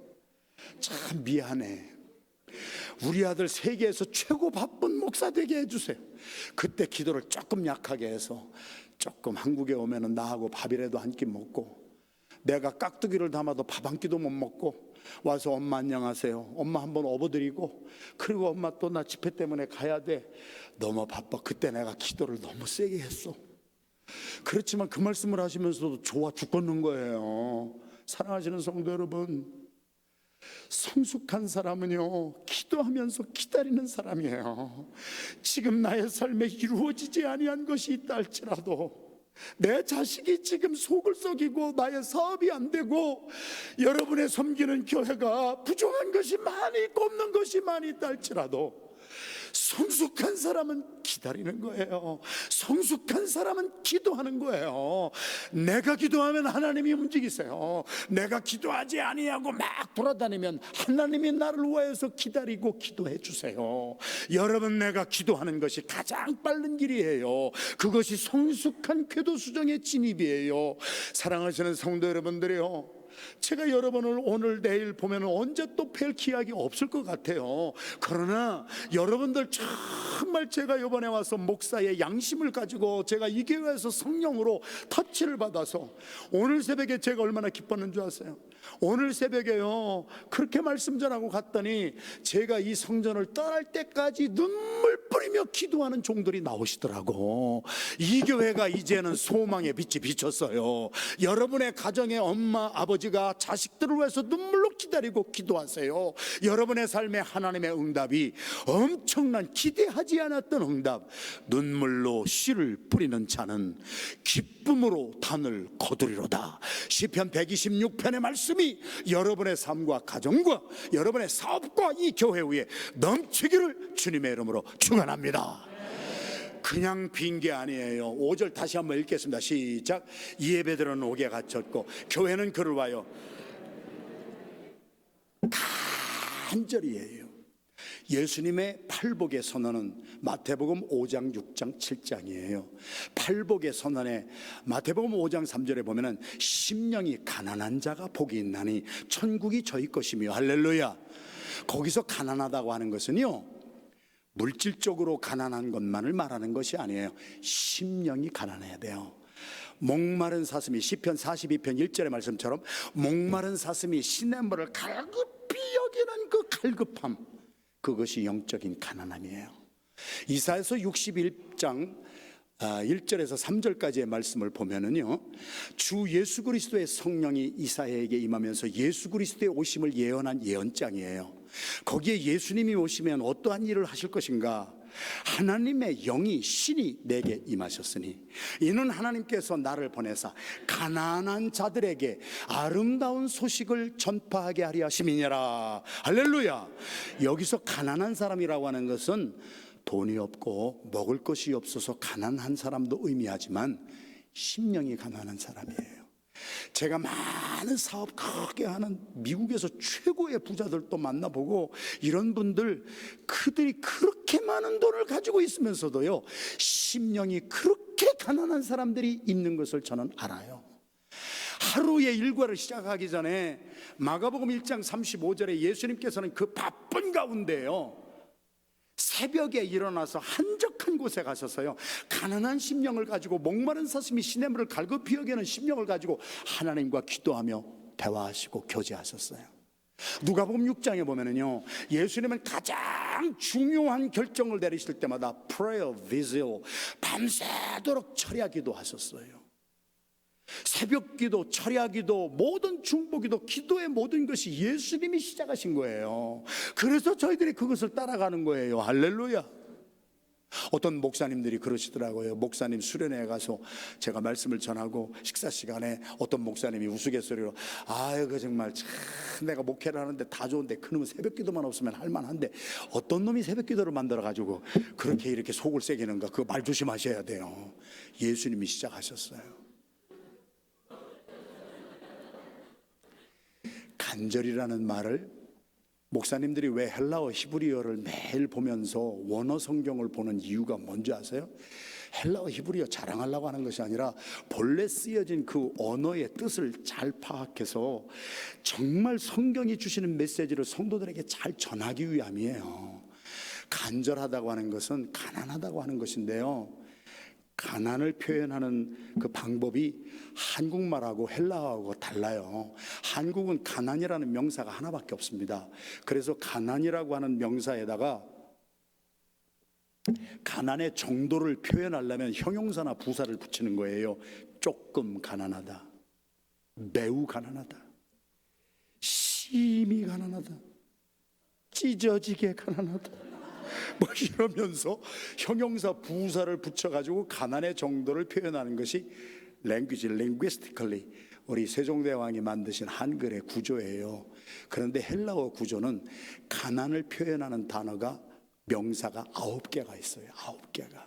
참 미안해. 우리 아들 세계에서 최고 바쁜 목사 되게 해주세요. 그때 기도를 조금 약하게 해서 조금 한국에 오면은 나하고 밥이라도 한 끼 먹고, 내가 깍두기를 담아도 밥 한 끼도 못 먹고 와서 엄마 안녕하세요, 엄마 한번 업어드리고, 그리고 엄마 또 나 집회 때문에 가야 돼, 너무 바빠. 그때 내가 기도를 너무 세게 했어. 그렇지만 그 말씀을 하시면서도 좋아 죽겠는 거예요. 사랑하시는 성도 여러분, 성숙한 사람은요, 기도하면서 기다리는 사람이에요. 지금 나의 삶에 이루어지지 아니한 것이 있다 할지라도, 내 자식이 지금 속을 썩이고 나의 사업이 안 되고 여러분의 섬기는 교회가 부족한 것이 많이 있고 없는 것이 많이 있다 할지라도, 성숙한 사람은 기다리는 거예요. 성숙한 사람은 기도하는 거예요. 내가 기도하면 하나님이 움직이세요. 내가 기도하지 아니하고 막 돌아다니면 하나님이 나를 위하여서 기다리고 기도해 주세요. 여러분, 내가 기도하는 것이 가장 빠른 길이에요. 그것이 성숙한 궤도 수정의 진입이에요. 사랑하시는 성도 여러분들이요, 제가 여러분을 오늘 내일 보면 언제 또 뵐 기약이 없을 것 같아요. 그러나 여러분들 정말 제가 이번에 와서 목사의 양심을 가지고 제가 이 교회에서 성령으로 터치를 받아서 오늘 새벽에 제가 얼마나 기뻤는 줄 아세요? 오늘 새벽에요, 그렇게 말씀 전하고 갔더니 제가 이 성전을 떠날 때까지 눈물 뿌리며 기도하는 종들이 나오시더라고. 이 교회가 이제는 소망의 빛이 비쳤어요. 여러분의 가정의 엄마 아버지가 자식들을 위해서 눈물로 기다리고 기도하세요. 여러분의 삶에 하나님의 응답이 엄청난, 기대하지 않았던 응답, 눈물로 씨를 뿌리는 자는 기쁨으로 단을 거두리로다. 시편 126편의 말씀이 여러분의 삶과 가정과 여러분의 사업과 이 교회 위에 넘치기를 주님의 이름으로 축원합니다. 그냥 빈 게 아니에요. 5절 다시 한번 읽겠습니다. 시작. 이 예배들은 옥에 갇혔고 교회는 그를 와요. 간절이에요. 예수님의 팔복의 선언은 마태복음 5장 6장 7장이에요 팔복의 선언에 마태복음 5장 3절에 보면은 심령이 가난한 자가 복이 있나니 천국이 저희 것이며, 할렐루야. 거기서 가난하다고 하는 것은요, 물질적으로 가난한 것만을 말하는 것이 아니에요. 심령이 가난해야 돼요. 목마른 사슴이, 시편 42편 1절의 말씀처럼 목마른 사슴이 시냇물을 갈급히 여기는 그 갈급함, 그것이 영적인 가난함이에요. 이사야서 61장 1절에서 3절까지의 말씀을 보면은요, 주 예수 그리스도의 성령이 이사야에게 임하면서 예수 그리스도의 오심을 예언한 예언장이에요. 거기에 예수님이 오시면 어떠한 일을 하실 것인가? 하나님의 영이, 신이 내게 임하셨으니 이는 하나님께서 나를 보내사 가난한 자들에게 아름다운 소식을 전파하게 하려 하심이니라. 할렐루야. 여기서 가난한 사람이라고 하는 것은 돈이 없고 먹을 것이 없어서 가난한 사람도 의미하지만 심령이 가난한 사람이에요. 제가 많은 사업 크게 하는 미국에서 최고의 부자들도 만나보고, 이런 분들, 그들이 그렇게 많은 돈을 가지고 있으면서도요, 심령이 그렇게 가난한 사람들이 있는 것을 저는 알아요. 하루의 일과를 시작하기 전에 마가복음 1장 35절에 예수님께서는 그 바쁜 가운데요, 새벽에 일어나서 한적한 곳에 가셔서요, 가난한 심령을 가지고, 목마른 사슴이 시냇물을 갈급히 여기는 심령을 가지고 하나님과 기도하며 대화하시고 교제하셨어요. 누가복음 6장에 보면은요, 예수님은 가장 중요한 결정을 내리실 때마다 prayer vigil, 밤새도록 철야 기도하셨어요. 새벽 기도, 철야 기도, 모든 중보 기도, 기도의 모든 것이 예수님이 시작하신 거예요. 그래서 저희들이 그것을 따라가는 거예요. 할렐루야. 어떤 목사님들이 그러시더라고요. 목사님 수련회에 가서 제가 말씀을 전하고 식사 시간에 어떤 목사님이 우스갯소리로, 아이고 정말 참 내가 목회를 하는데 다 좋은데 그놈은 새벽 기도만 없으면 할만한데 어떤 놈이 새벽 기도를 만들어 가지고 그렇게 이렇게 속을 새기는가, 그거 말 조심하셔야 돼요. 예수님이 시작하셨어요. 간절이라는 말을 목사님들이 왜 헬라어 히브리어를 매일 보면서 원어 성경을 보는 이유가 뭔지 아세요? 헬라어 히브리어 자랑하려고 하는 것이 아니라 본래 쓰여진 그 언어의 뜻을 잘 파악해서 정말 성경이 주시는 메시지를 성도들에게 잘 전하기 위함이에요. 간절하다고 하는 것은 가난하다고 하는 것인데요, 가난을 표현하는 그 방법이 한국말하고 헬라어하고 달라요. 한국은 가난이라는 명사가 하나밖에 없습니다. 그래서 가난이라고 하는 명사에다가 가난의 정도를 표현하려면 형용사나 부사를 붙이는 거예요. 조금 가난하다, 매우 가난하다, 심히 가난하다, 찢어지게 가난하다, 뭐 이러면서 형용사 부사를 붙여가지고 가난의 정도를 표현하는 것이 linguistically 우리 세종대왕이 만드신 한글의 구조예요. 그런데 헬라어 구조는 가난을 표현하는 단어가, 명사가 9개가 있어요. 9개가.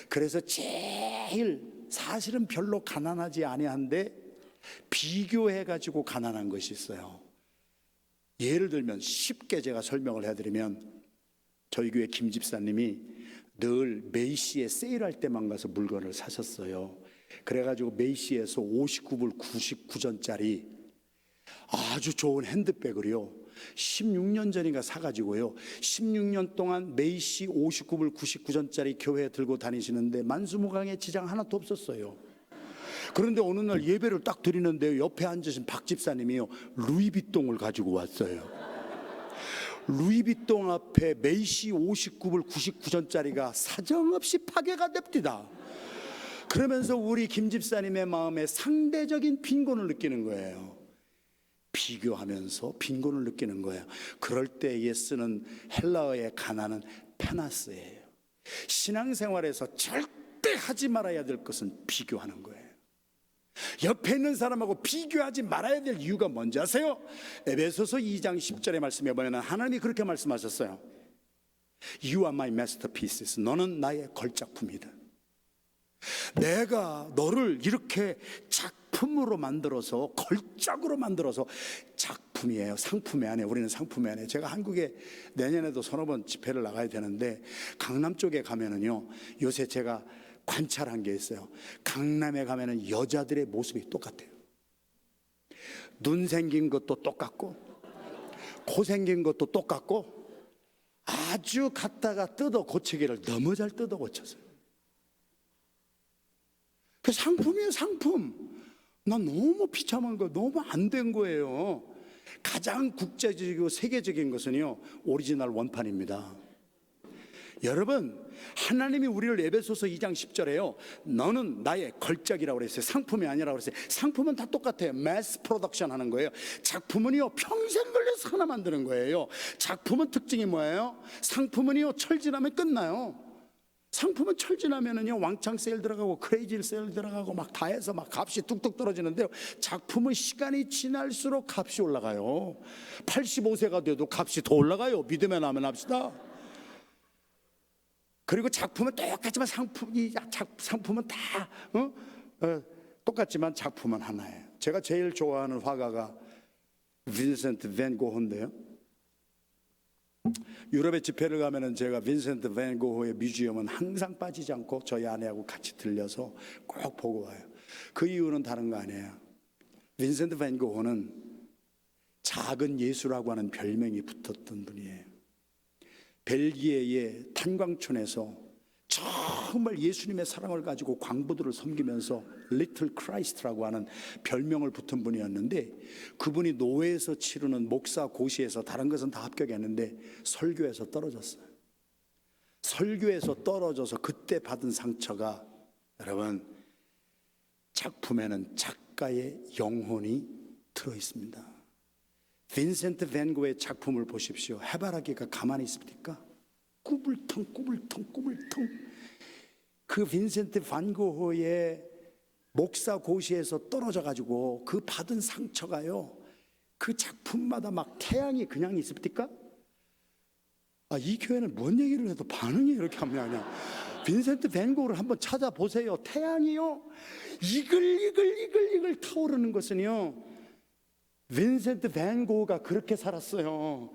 그래서 제일 사실은 별로 가난하지 아니한데 비교해가지고 가난한 것이 있어요. 예를 들면 쉽게 제가 설명을 해드리면, 저희 교회 김 집사님이 늘 메이시에 세일할 때만 가서 물건을 사셨어요. 그래가지고 메이시에서 59불 99전짜리 아주 좋은 핸드백을요 16년 전인가 사가지고요 16년 동안 메이시 59불 99전짜리 교회에 들고 다니시는데 만수무강에 지장 하나도 없었어요. 그런데 어느 날 예배를 딱 드리는데 옆에 앉으신 박 집사님이요 루이비통을 가지고 왔어요. 루이비통 앞에 메이시 59불 99전짜리가 사정없이 파괴가 됩니다. 그러면서 우리 김 집사님의 마음에 상대적인 빈곤을 느끼는 거예요. 비교하면서 빈곤을 느끼는 거예요. 그럴 때에 쓰는 헬라어의 가난은 페나스예요. 신앙생활에서 절대 하지 말아야 될 것은 비교하는 거예요. 옆에 있는 사람하고 비교하지 말아야 될 이유가 뭔지 아세요? 에베소서 2장 10절의 말씀에 보면 하나님이 그렇게 말씀하셨어요. You are my masterpieces. 너는 나의 걸작품이다. 내가 너를 이렇게 작품으로 만들어서, 걸작으로 만들어서, 작품이에요. 상품이 아니에요. 우리는 상품이 아니에요. 제가 한국에 내년에도 서너 번 집회를 나가야 되는데 강남 쪽에 가면은요, 요새 제가 관찰한 게 있어요. 강남에 가면은 여자들의 모습이 똑같아요. 눈 생긴 것도 똑같고, 코 생긴 것도 똑같고, 아주 갖다가 뜯어 고치기를 너무 잘 뜯어 고쳤어요. 그 상품이에요, 상품. 난 너무 비참한 거, 너무 안 된 거예요. 가장 국제적이고 세계적인 것은요, 오리지널 원판입니다. 여러분, 하나님이 우리를 에베소서 2장 10절에요 너는 나의 걸작이라고 그랬어요. 상품이 아니라고 그랬어요. 상품은 다 똑같아요. 매스 프로덕션 하는 거예요. 작품은요 평생 걸려서 하나 만드는 거예요. 작품은 특징이 뭐예요? 상품은요 철지나면 끝나요. 상품은 철지나면은요 왕창 세일 들어가고 크레이지 세일 들어가고 막 다 해서 막 값이 뚝뚝 떨어지는데요, 작품은 시간이 지날수록 값이 올라가요. 85세가 돼도 값이 더 올라가요. 믿으면 하면 합시다. 그리고 작품은 똑같지만 상품은 다 똑같지만 작품은 하나예요. 제가 제일 좋아하는 화가가 빈센트 밴 고흐인데요, 유럽에 집회를 가면은 제가 빈센트 밴 고흐의 뮤지엄은 항상 빠지지 않고 저희 아내하고 같이 들려서 꼭 보고 와요. 그 이유는 다른 거 아니에요. 빈센트 밴 고흐는 작은 예수라고 하는 별명이 붙었던 분이에요. 벨기에의 탄광촌에서 정말 예수님의 사랑을 가지고 광부들을 섬기면서 리틀 크라이스트라고 하는 별명을 붙은 분이었는데, 그분이 노예에서 치르는 목사 고시에서 다른 것은 다 합격했는데 설교에서 떨어졌어요. 설교에서 떨어져서 그때 받은 상처가, 여러분, 작품에는 작가의 영혼이 들어있습니다. 빈센트 밴 고흐의 작품을 보십시오. 해바라기가 가만히 있습니까? 꾸불텅 꾸불텅 꾸불텅. 그 빈센트 반 고흐의 목사 고시에서 떨어져 가지고 그 받은 상처가요, 그 작품마다 막 태양이 그냥 있습니까? 이 교회는 뭔 얘기를 해도 반응이 이렇게 하냐. 빈센트 밴 고흐를 한번 찾아보세요. 태양이요 이글이글 타오르는 것은요, 빈센트 밴 고흐가 그렇게 살았어요.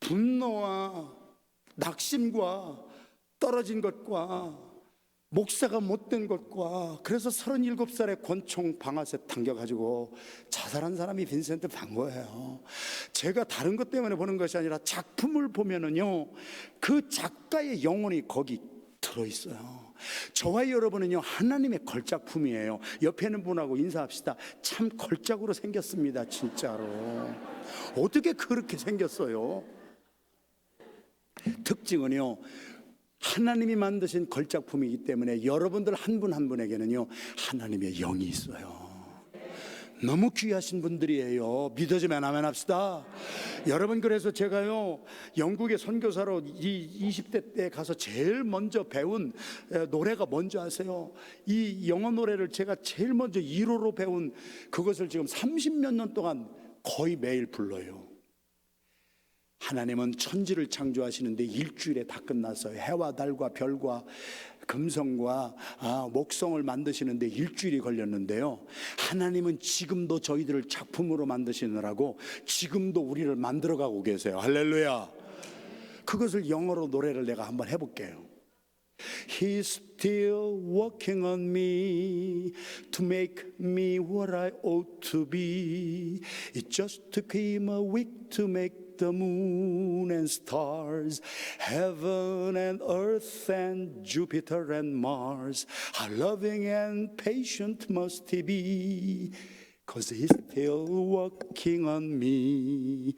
분노와 낙심과 떨어진 것과 목사가 못된 것과, 그래서 37살에 권총 방아쇠 당겨가지고 자살한 사람이 빈센트 반 고흐예요. 제가 다른 것 때문에 보는 것이 아니라 작품을 보면은요, 그 작가의 영혼이 거기 들어있어요. 저와 여러분은요, 하나님의 걸작품이에요. 옆에 있는 분하고 인사합시다. 참 걸작으로 생겼습니다. 진짜로. 어떻게 그렇게 생겼어요? 특징은요, 하나님이 만드신 걸작품이기 때문에 여러분들 한 분 한 분에게는요, 하나님의 영이 있어요. 너무 귀하신 분들이에요. 믿어지면 아멘 합시다. 여러분, 그래서 제가요, 영국에 선교사로 20대 때 가서 제일 먼저 배운 노래가 뭔지 아세요? 이 영어 노래를 제가 제일 먼저 1호로 배운 그것을 지금 30몇 년 동안 거의 매일 불러요. 하나님은 천지를 창조하시는데 일주일에 다 끝났어요. 해와 달과 별과 금성과 목성을 만드시는데 일주일이 걸렸는데요, 하나님은 지금도 저희들을 작품으로 만드시느라고 지금도 우리를 만들어가고 계세요. 할렐루야. 그것을 영어로 노래를 내가 한번 해볼게요. He's still working on me to make me what I ought to be. It just took him a week to make the moon and stars, heaven and earth and Jupiter and Mars. How loving and patient must he be, 'cause he's still working on me.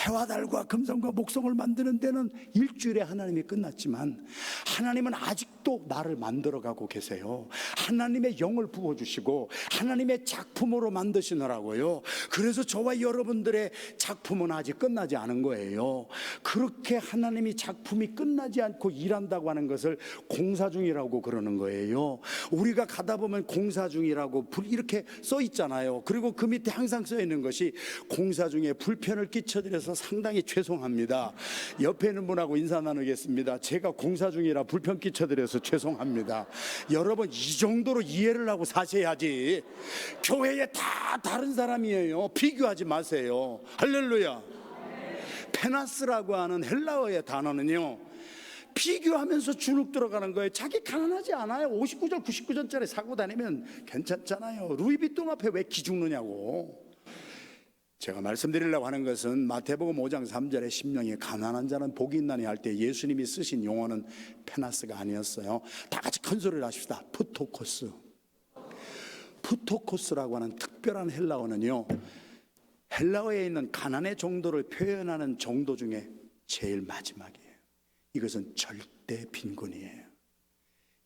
해와 달과 금성과 목성을 만드는 데는 일주일에 하나님이 끝났지만 하나님은 아직도 나를 만들어가고 계세요. 하나님의 영을 부어주시고 하나님의 작품으로 만드시느라고요. 그래서 저와 여러분들의 작품은 아직 끝나지 않은 거예요. 그렇게 하나님이 작품이 끝나지 않고 일한다고 하는 것을 공사 중이라고 그러는 거예요. 우리가 가다 보면 공사 중이라고 이렇게 써 있잖아요. 그리고 그 밑에 항상 써 있는 것이, 공사 중에 불편을 끼쳐드려서 상당히 죄송합니다. 옆에 있는 분하고 인사 나누겠습니다. 제가 공사 중이라 불편 끼쳐드려서 죄송합니다. 여러분, 이 정도로 이해를 하고 사셔야지. 교회에 다 다른 사람이에요. 비교하지 마세요. 할렐루야. 페나스라고 하는 헬라어의 단어는요, 비교하면서 주눅 들어가는 거예요. 자기 가난하지 않아요. 59전 99전짜리 사고 다니면 괜찮잖아요. 루이비통 앞에 왜 기죽느냐고. 제가 말씀드리려고 하는 것은 마태복음 5장 3절에 심령이 가난한 자는 복이 있나니 할 때 예수님이 쓰신 용어는 페나스가 아니었어요. 다 같이 큰 소리를 하십시다. 푸토코스. 푸토코스라고 하는 특별한 헬라어는요, 헬라어에 있는 가난의 정도를 표현하는 정도 중에 제일 마지막이에요. 이것은 절대 빈곤이에요.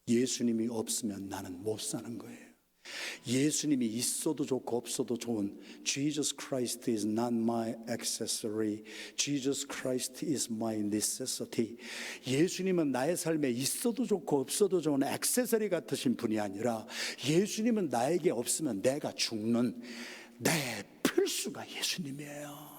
예수님이 없으면 나는 못 사는 거예요. 예수님이 있어도 좋고 없어도 좋은, Jesus Christ is not my accessory, Jesus Christ is my necessity. 예수님은 나의 삶에 있어도 좋고 없어도 좋은 액세서리 같으신 분이 아니라, 예수님은 나에게 없으면 내가 죽는 내 필수가 예수님이에요.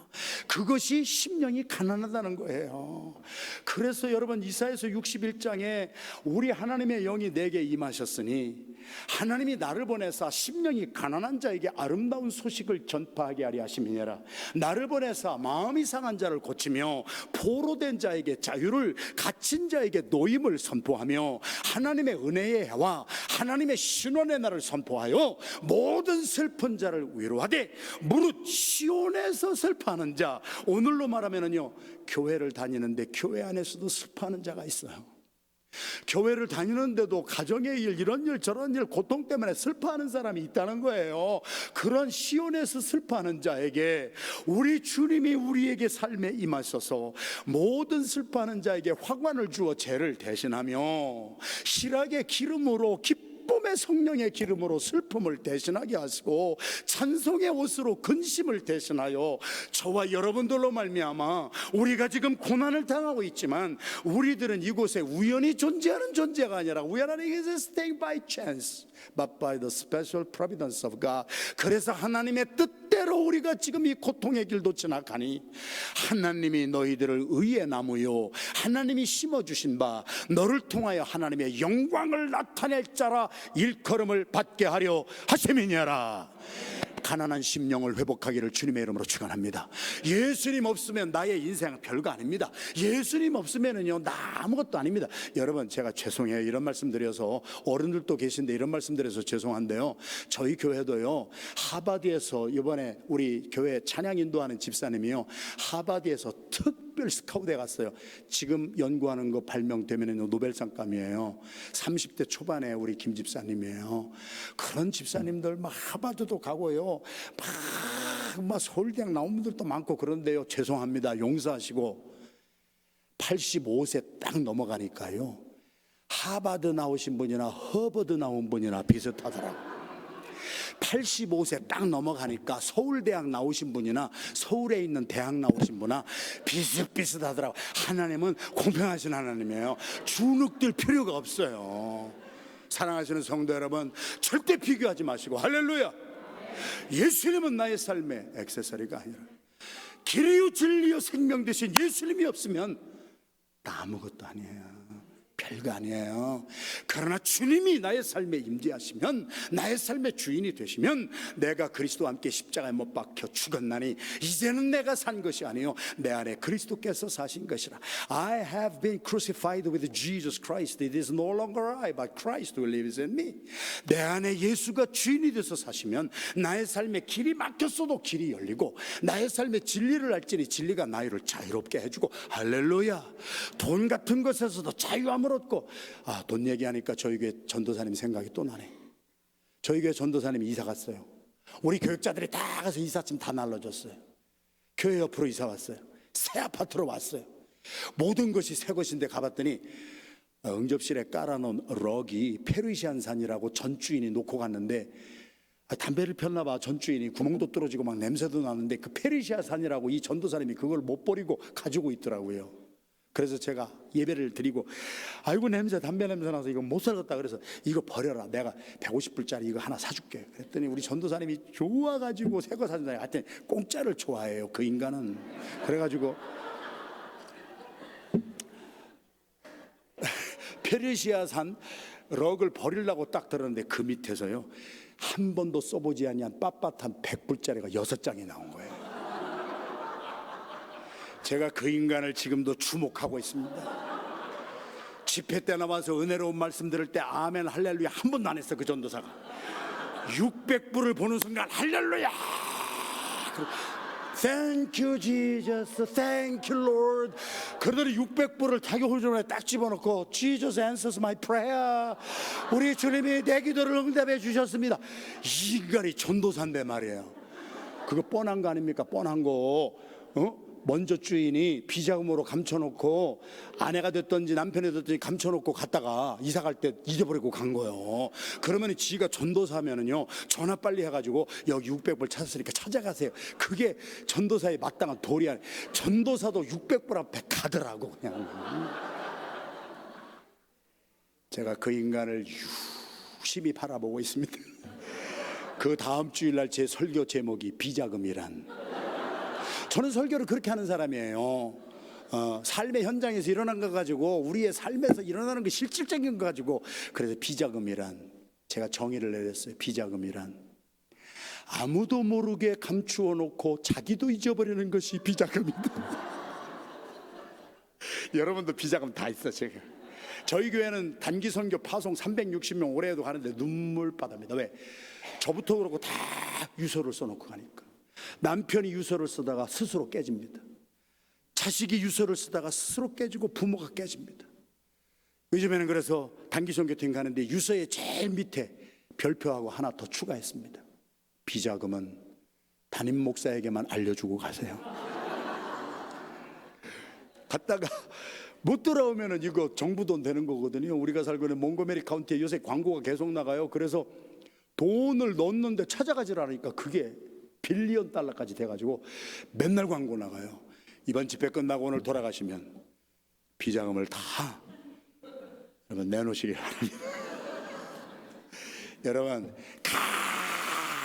그것이 심령이 가난하다는 거예요. 그래서 여러분, 이사야서 61장에 우리 하나님의 영이 내게 임하셨으니 하나님이 나를 보내사 심령이 가난한 자에게 아름다운 소식을 전파하게 하려 하심이니라. 나를 보내사 마음이 상한 자를 고치며 포로된 자에게 자유를, 갇힌 자에게 노임을 선포하며 하나님의 은혜의 해와 하나님의 신원의 날을 선포하여 모든 슬픈 자를 위로하되 무릇 시온에서 슬퍼하는 자. 오늘로 말하면은요, 교회를 다니는데 교회 안에서도 슬퍼하는 자가 있어요. 교회를 다니는데도 가정의 일, 이런 일 저런 일 고통 때문에 슬퍼하는 사람이 있다는 거예요. 그런 시온에서 슬퍼하는 자에게 우리 주님이 우리에게 삶에 임하셔서 모든 슬퍼하는 자에게 화관을 주어 죄를 대신하며 실학의 기름으로 기쁨의 성령의 기름으로 슬픔을 대신하게 하시고 찬송의 옷으로 근심을 대신하여 저와 여러분들로 말미암아 우리가 지금 고난을 당하고 있지만 우리들은 이곳에 우연히 존재하는 존재가 아니라 We are not existing by chance but by the special providence of God. 그래서 하나님의 뜻대로 우리가 지금 이 고통의 길도 지나가니 하나님이 너희들을 의의 나무요 하나님이 심어주신 바 너를 통하여 하나님의 영광을 나타낼 자라 일컬음을 받게 하려 하심이니라. 가난한 심령을 회복하기를 주님의 이름으로 축원합니다. 예수님 없으면 나의 인생 별거 아닙니다. 예수님 없으면은요 나 아무것도 아닙니다. 여러분, 제가 죄송해요. 이런 말씀 드려서, 어른들도 계신데 이런 말씀 드려서 죄송한데요, 저희 교회도요 하버드에서 이번에 우리 교회 찬양 인도하는 집사님이요 하버드에서 특별 스카우트에 갔어요. 지금 연구하는 거 발명되면은 노벨상감이에요. 30대 초반에 우리 김 집사님이에요. 그런 집사님들 막 하버드도 가고요, 막 서울대학 나온 분들도 많고 그런데요, 죄송합니다. 용서하시고 85세 딱 넘어가니까요 하버드 나오신 분이나 허버드 나온 분이나 비슷하더라고요. 85세 딱 넘어가니까 서울대학 나오신 분이나 서울에 있는 대학 나오신 분이나 비슷비슷하더라고요. 하나님은 공평하신 하나님이에요. 주눅들 필요가 없어요. 사랑하시는 성도 여러분, 절대 비교하지 마시고 할렐루야. 예수님은 나의 삶의 액세서리가 아니라 길이요 진리요 생명 되신 예수님이 없으면 나 아무것도 아니에요. 별거 아니에요. 그러나 주님이 나의 삶에 임재하시면, 나의 삶의 주인이 되시면, 내가 그리스도와 함께 십자가에 못 박혀 죽었나니 이제는 내가 산 것이 아니요 내 안에 그리스도께서 사신 것이라. I have been crucified with Jesus Christ. It is no longer I but Christ who lives in me. 내 안에 예수가 주인이 되서 사시면 나의 삶에 길이 막혔어도 길이 열리고, 나의 삶에 진리를 알지니 진리가 나를 자유롭게 해주고 할렐루야. 돈 같은 것에서도 자유함을 얻고. 돈 얘기하니까 저희 교회 전도사님 생각이 또 나네. 저희 교회 전도사님이 이사 갔어요. 우리 교육자들이 다 가서 이삿짐 다 날라줬어요. 교회 옆으로 이사 왔어요. 새 아파트로 왔어요. 모든 것이 새 것인데 가봤더니 응접실에 깔아놓은 럭이 페르시안산이라고 전 주인이 놓고 갔는데, 담배를 폈나 봐. 전 주인이 구멍도 뚫어지고 막 냄새도 나는데 그 페르시아산이라고 이 전도사님이 그걸 못 버리고 가지고 있더라고요. 그래서 제가 예배를 드리고, 아이고 냄새, 담배 냄새 나서 이거 못 살겠다. 그래서 이거 버려라, 내가 150불짜리 이거 하나 사줄게. 그랬더니 우리 전도사님이 좋아가지고 새 거 사준다. 하여튼 공짜를 좋아해요 그 인간은. 그래가지고 페르시아산 럭을 버리려고 딱 들었는데 그 밑에서요 한 번도 써보지 아니한 빳빳한 100불짜리가 6장이 나온 거예요. 제가 그 인간을 지금도 주목하고 있습니다. 집회 때 나와서 은혜로운 말씀 들을 때 아멘 할렐루야 한 번도 안 했어. 그 전도사가 600불을 보는 순간 할렐루야, Thank you Jesus, Thank you Lord. 그러더니 600불을 자기 홀조에 딱 집어넣고 Jesus answers my prayer. 우리 주님이 내 기도를 응답해 주셨습니다. 이 인간이 전도사인데 말이에요. 그거 뻔한 거 아닙니까? 뻔한 거. 먼저 주인이 비자금으로 감춰놓고, 아내가 됐든지 남편이 됐든지 감춰놓고 갔다가 이사 갈 때 잊어버리고 간 거예요. 그러면 지가 전도사면은요 전화 빨리 해가지고 여기 600불 찾았으니까 찾아가세요. 그게 전도사의 마땅한 도리 아니에요. 전도사도 600불 앞에 가더라고 그냥. 제가 그 인간을 유심히 바라보고 있습니다. 그 다음 주일날 제 설교 제목이 비자금이란. 저는 설교를 그렇게 하는 사람이에요. 삶의 현장에서 일어난 거 가지고, 우리의 삶에서 일어나는 거 실질적인 거 가지고. 그래서 비자금이란 제가 정의를 내렸어요. 비자금이란 아무도 모르게 감추어 놓고 자기도 잊어버리는 것이 비자금이다. 여러분도 비자금 다 있어. 제가 저희 교회는 단기 선교 파송 360명 올해에도 가는데 눈물바다입니다. 왜? 저부터 그렇고 다 유서를 써놓고 가니까. 남편이 유서를 쓰다가 스스로 깨집니다. 자식이 유서를 쓰다가 스스로 깨지고 부모가 깨집니다. 요즘에는 그래서 단기 선교팀 가는데 유서의 제일 밑에 별표하고 하나 더 추가했습니다. 비자금은 담임 목사에게만 알려주고 가세요. 갔다가 못 돌아오면은 이거 정부 돈 되는 거거든요. 우리가 살고 있는 몽고메리 카운티에 요새 광고가 계속 나가요. 그래서 돈을 넣는데 찾아가질 않으니까 그게 빌리언 달러까지 돼가지고 맨날 광고 나가요. 이번 집회 끝나고 오늘 돌아가시면 비자금을 다 여러분 내놓으시기 바랍니다. 여러분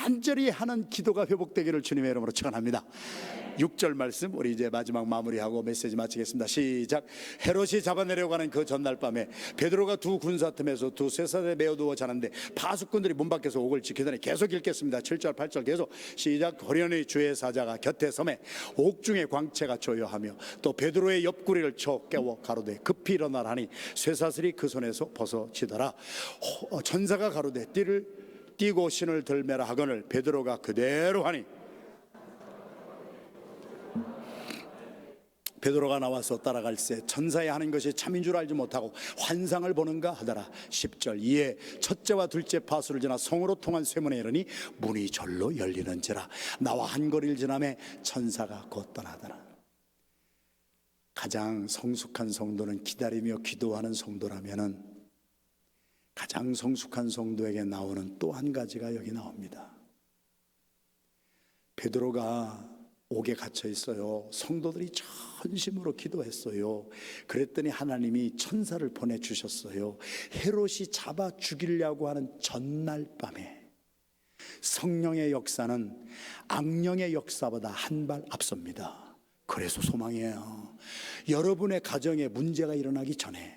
간절히 하는 기도가 회복되기를 주님의 이름으로 축원합니다. 6절 말씀 우리 이제 마지막 마무리하고 메시지 마치겠습니다. 시작. 헤롯이 잡아내려가는 그 전날 밤에 베드로가 두 군사 틈에서 두 쇠사슬에 매어 누워 자는데 파수꾼들이 문 밖에서 옥을 지키더니 계속 읽겠습니다. 7절 8절 계속 시작. 호련히 주의 사자가 곁에 섬에 옥중에 광채가 조여하며 또 베드로의 옆구리를 쳐 깨워 가로되 급히 일어나라 하니 쇠사슬이 그 손에서 벗어지더라. 천사가 가로되 띠고 신을 들매라 하거늘 베드로가 그대로 하니 베드로가 나와서 따라갈새 천사의 하는 것이 참인 줄 알지 못하고 환상을 보는가 하더라. 10절 이에 첫째와 둘째 파수를 지나 성으로 통한 쇠문에 이르니 문이 절로 열리는지라. 나와 한 거리를 지나매 천사가 곧 떠나더라. 가장 성숙한 성도는 기다리며 기도하는 성도라면은 가장 성숙한 성도에게 나오는 또 한 가지가 여기 나옵니다. 베드로가 옥에 갇혀 있어요. 성도들이 전심으로 기도했어요. 그랬더니 하나님이 천사를 보내주셨어요. 헤롯이 잡아 죽이려고 하는 전날 밤에 성령의 역사는 악령의 역사보다 한 발 앞섭니다. 그래서 소망이에요. 여러분의 가정에 문제가 일어나기 전에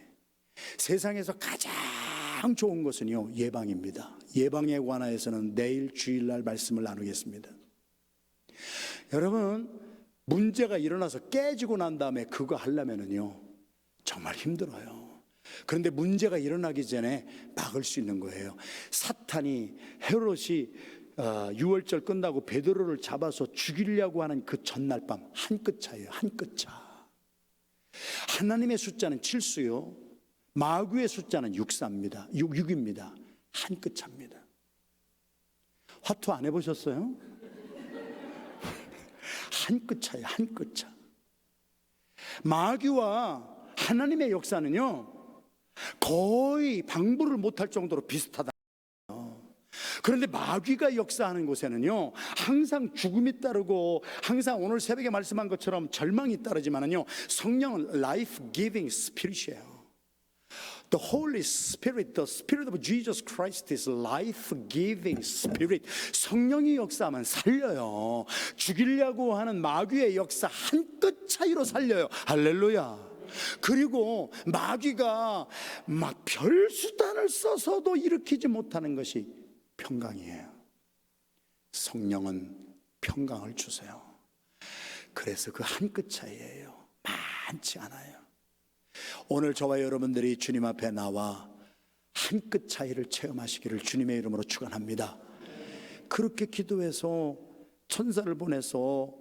세상에서 가장 좋은 것은요 예방입니다. 예방에 관하여서는 내일 주일날 말씀을 나누겠습니다. 여러분 문제가 일어나서 깨지고 난 다음에 그거 하려면은요 정말 힘들어요. 그런데 문제가 일어나기 전에 막을 수 있는 거예요. 사탄이 헤롯이 6월절 끝나고 베드로를 잡아서 죽이려고 하는 그 전날 밤 한 끗 차예요. 한 끗 차. 하나님의 숫자는 7수요 마귀의 숫자는 6입니다. 한 끗 차입니다. 화투 안 해보셨어요? 한 끗 차예요. 한 끗 차. 마귀와 하나님의 역사는요 거의 방불을 못할 정도로 비슷하다. 그런데 마귀가 역사하는 곳에는요 항상 죽음이 따르고 항상 오늘 새벽에 말씀한 것처럼 절망이 따르지만은요 성령은 life giving spirit이에요. The Holy Spirit, the Spirit of Jesus Christ is life-giving Spirit. 성령이 역사하면 살려요. 죽이려고 하는 마귀의 역사 한 끗 차이로 살려요. 할렐루야. 그리고 마귀가 막 별수단을 써서도 일으키지 못하는 것이 평강이에요. 성령은 평강을 주세요. 그래서 그 한 끗 차이예요. 많지 않아요. 오늘 저와 여러분들이 주님 앞에 나와 한 끗 차이를 체험하시기를 주님의 이름으로 축원합니다. 그렇게 기도해서 천사를 보내서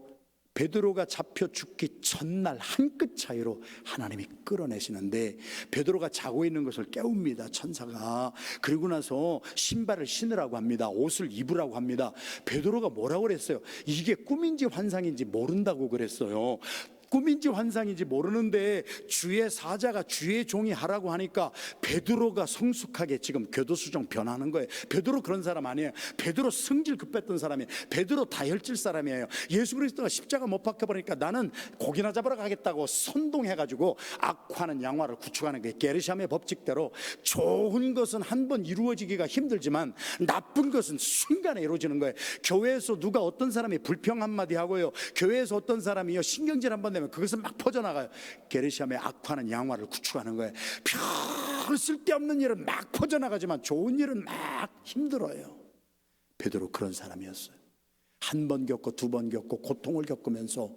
베드로가 잡혀 죽기 전날 한 끗 차이로 하나님이 끌어내시는데 베드로가 자고 있는 것을 깨웁니다. 천사가. 그리고 나서 신발을 신으라고 합니다. 옷을 입으라고 합니다. 베드로가 뭐라고 그랬어요? 이게 꿈인지 환상인지 모른다고 그랬어요. 꿈인지 환상인지 모르는데 주의 사자가 주의 종이 하라고 하니까 베드로가 성숙하게 지금 교도소장 변하는 거예요. 베드로 그런 사람 아니에요. 베드로 성질 급했던 사람이에요. 베드로 다혈질 사람이에요. 예수 그리스도가 십자가 못 박혀버리니까 나는 고기나 잡으러 가겠다고 선동해가지고 악화는 양화를 구축하는 게 게르샴의 법칙대로 좋은 것은 한 번 이루어지기가 힘들지만 나쁜 것은 순간에 이루어지는 거예요. 교회에서 누가 어떤 사람이 불평 한마디 하고요 교회에서 어떤 사람이요 신경질 한번 그것은 막 퍼져나가요. 게르시암의 악화는 양화를 구축하는 거예요. 쓸데없는 일은 막 퍼져나가지만 좋은 일은 막 힘들어요. 베드로 그런 사람이었어요. 한 번 겪고 두 번 겪고 고통을 겪으면서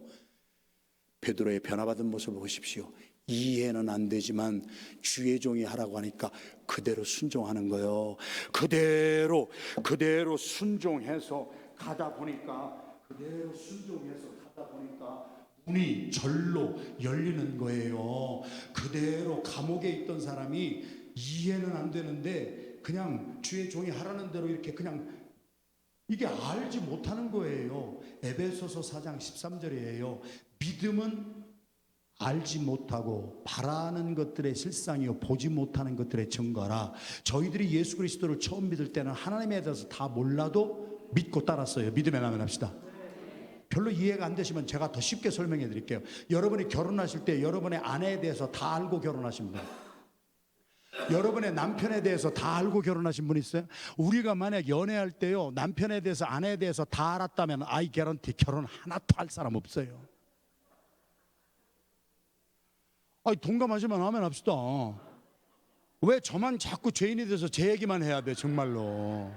베드로의 변화받은 모습을 보십시오. 이해는 안 되지만 주의 종이 하라고 하니까 그대로 순종하는 거예요. 그대로 순종해서 가다 보니까 문이 절로 열리는 거예요. 그대로 감옥에 있던 사람이 이해는 안 되는데 그냥 주의 종이 하라는 대로 이렇게 그냥 이게 알지 못하는 거예요. 에베소서 4장 13절이에요. 믿음은 알지 못하고 바라는 것들의 실상이요 보지 못하는 것들의 증거라. 저희들이 예수 그리스도를 처음 믿을 때는 하나님에 대해서 다 몰라도 믿고 따랐어요. 믿음에 나면합시다. 별로 이해가 안 되시면 제가 더 쉽게 설명해 드릴게요. 여러분이 결혼하실 때 여러분의 아내에 대해서 다 알고 결혼하십니다. 여러분의 남편에 대해서 다 알고 결혼하신 분 있어요? 우리가 만약 연애할 때요 남편에 대해서 아내에 대해서 다 알았다면 아이 개런티 결혼 하나도 할 사람 없어요. 아니 동감하시면 하면 합시다. 왜 저만 자꾸 죄인이 돼서 제 얘기만 해야 돼 정말로.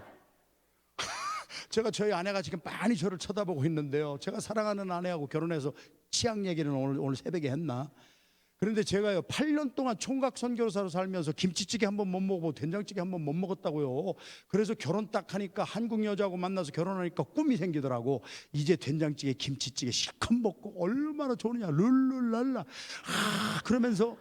제가 저희 아내가 지금 많이 저를 쳐다보고 있는데요, 제가 사랑하는 아내하고 결혼해서 치약 얘기는 오늘 새벽에 했나? 그런데 제가요 8년 동안 총각 선교사로 살면서 김치찌개 한 번 못 먹어보고 된장찌개 한 번 못 먹었다고요. 그래서 결혼 딱 하니까 한국 여자하고 만나서 결혼하니까 꿈이 생기더라고. 이제 된장찌개 김치찌개 실컷 먹고 얼마나 좋으냐 룰룰랄라 그러면서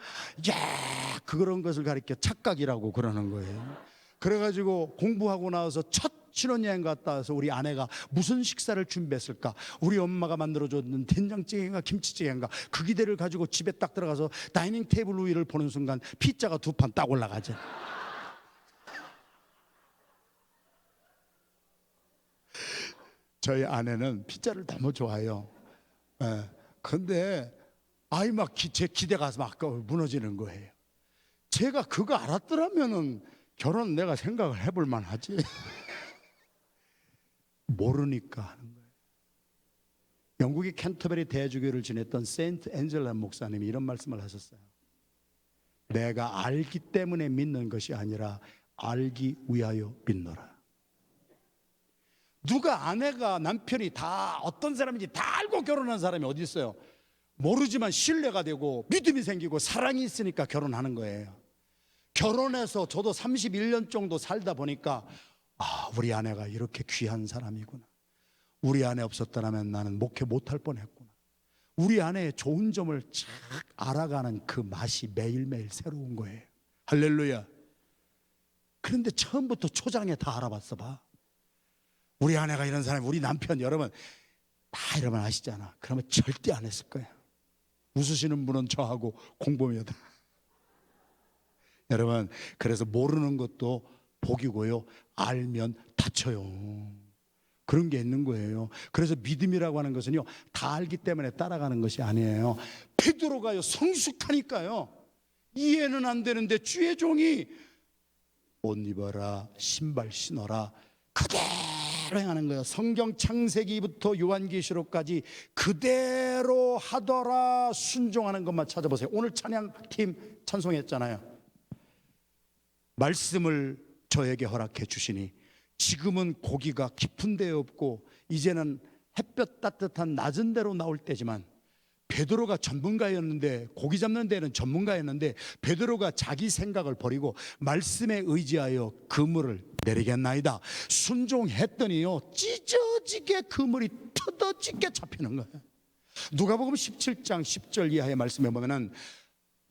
야 그런 것을 가리켜 착각이라고 그러는 거예요. 그래가지고 공부하고 나와서 첫 신혼여행 갔다 와서 우리 아내가 무슨 식사를 준비했을까? 우리 엄마가 만들어줬는 된장찌개인가 김치찌개인가 그 기대를 가지고 집에 딱 들어가서 다이닝 테이블 위를 보는 순간 피자가 2판 딱 올라가죠. 저희 아내는 피자를 너무 좋아해요. 근데 아이 막 제 기대가 막 무너지는 거예요. 제가 그거 알았더라면은 결혼 내가 생각을 해볼 만하지. 모르니까 하는 거예요. 영국의 캔터베리 대주교를 지냈던 세인트 앤젤라 목사님이 이런 말씀을 하셨어요. 내가 알기 때문에 믿는 것이 아니라 알기 위하여 믿노라. 누가 아내가 남편이 다 어떤 사람인지 다 알고 결혼한 사람이 어디 있어요? 모르지만 신뢰가 되고 믿음이 생기고 사랑이 있으니까 결혼하는 거예요. 결혼해서 저도 31년 정도 살다 보니까 우리 아내가 이렇게 귀한 사람이구나. 우리 아내 없었더라면 나는 목회 못할 뻔했구나. 우리 아내의 좋은 점을 쫙 알아가는 그 맛이 매일매일 새로운 거예요. 할렐루야. 그런데 처음부터 초장에 다 알아봤어 봐. 우리 아내가 이런 사람이, 우리 남편, 여러분 다 이러면 아시잖아. 그러면 절대 안 했을 거예요. 웃으시는 분은 저하고 공범이다. 여러분, 그래서 모르는 것도 복이고요, 알면 다쳐요. 그런 게 있는 거예요. 그래서 믿음이라고 하는 것은요 다 알기 때문에 따라가는 것이 아니에요. 베드로가요 성숙하니까요 이해는 안 되는데 주의 종이 옷 입어라 신발 신어라 그대로 행하는 거예요. 성경 창세기부터 요한계시록까지 그대로 하더라 순종하는 것만 찾아보세요. 오늘 찬양팀 찬송했잖아요. 말씀을 저에게 허락해 주시니 지금은 고기가 깊은 데 없고 이제는 햇볕 따뜻한 낮은 데로 나올 때지만, 베드로가 전문가였는데, 고기 잡는 데는 전문가였는데 베드로가 자기 생각을 버리고 말씀에 의지하여 그물을 내리겠나이다 순종했더니요 찢어지게 그물이 터져지게 잡히는 거예요. 누가복음 17장 10절 이하의 말씀에 보면은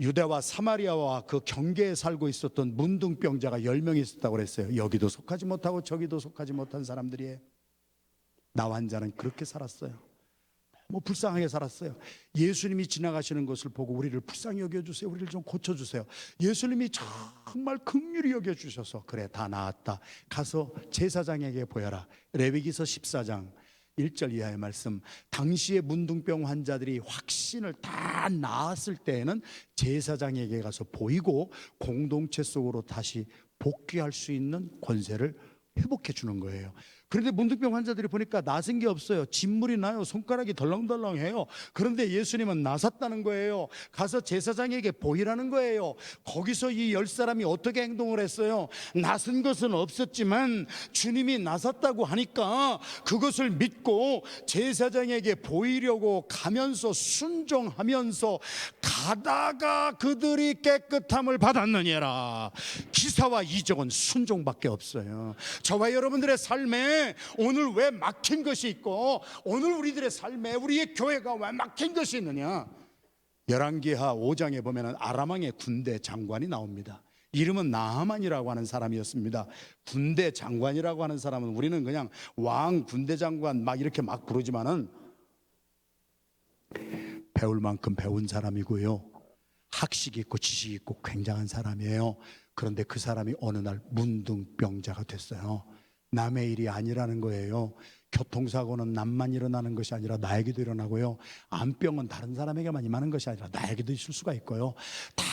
유대와 사마리아와 그 경계에 살고 있었던 문둥병자가 10명이 있었다고 그랬어요. 여기도 속하지 못하고 저기도 속하지 못한 사람들이에요. 나 환자는 그렇게 살았어요. 너무 불쌍하게 살았어요. 예수님이 지나가시는 것을 보고 우리를 불쌍히 여겨주세요, 우리를 좀 고쳐주세요. 예수님이 정말 긍휼히 여겨주셔서 그래 다 나았다, 가서 제사장에게 보여라. 레위기서 14장 1절 이하의 말씀. 당시의 문둥병 환자들이 확신을 다 나았을 때에는 제사장에게 가서 보이고 공동체 속으로 다시 복귀할 수 있는 권세를 회복해 주는 거예요. 그런데 문둥병 환자들이 보니까 나선 게 없어요. 진물이 나요. 손가락이 덜렁덜렁해요. 그런데 예수님은 나섰다는 거예요. 가서 제사장에게 보이라는 거예요. 거기서 이 10사람이 어떻게 행동을 했어요? 나선 것은 없었지만 주님이 나섰다고 하니까 그것을 믿고 제사장에게 보이려고 가면서 순종하면서 가다가 그들이 깨끗함을 받았느니라. 기사와 이적은 순종밖에 없어요. 저와 여러분들의 삶에 오늘 왜 막힌 것이 있고, 오늘 우리들의 삶에 우리의 교회가 왜 막힌 것이 있느냐? 열왕기하 5장에 보면 아람 왕의 군대 장관이 나옵니다. 이름은 나하만이라고 하는 사람이었습니다. 군대 장관이라고 하는 사람은 우리는 그냥 왕, 군대 장관 막 이렇게 막 부르지만은 배울 만큼 배운 사람이고요, 학식이 있고 지식이 있고 굉장한 사람이에요. 그런데 그 사람이 어느 날 문둥병자가 됐어요. 남의 일이 아니라는 거예요. 교통사고는 남만 일어나는 것이 아니라 나에게도 일어나고요, 암병은 다른 사람에게만 임하는 것이 아니라 나에게도 있을 수가 있고요, 다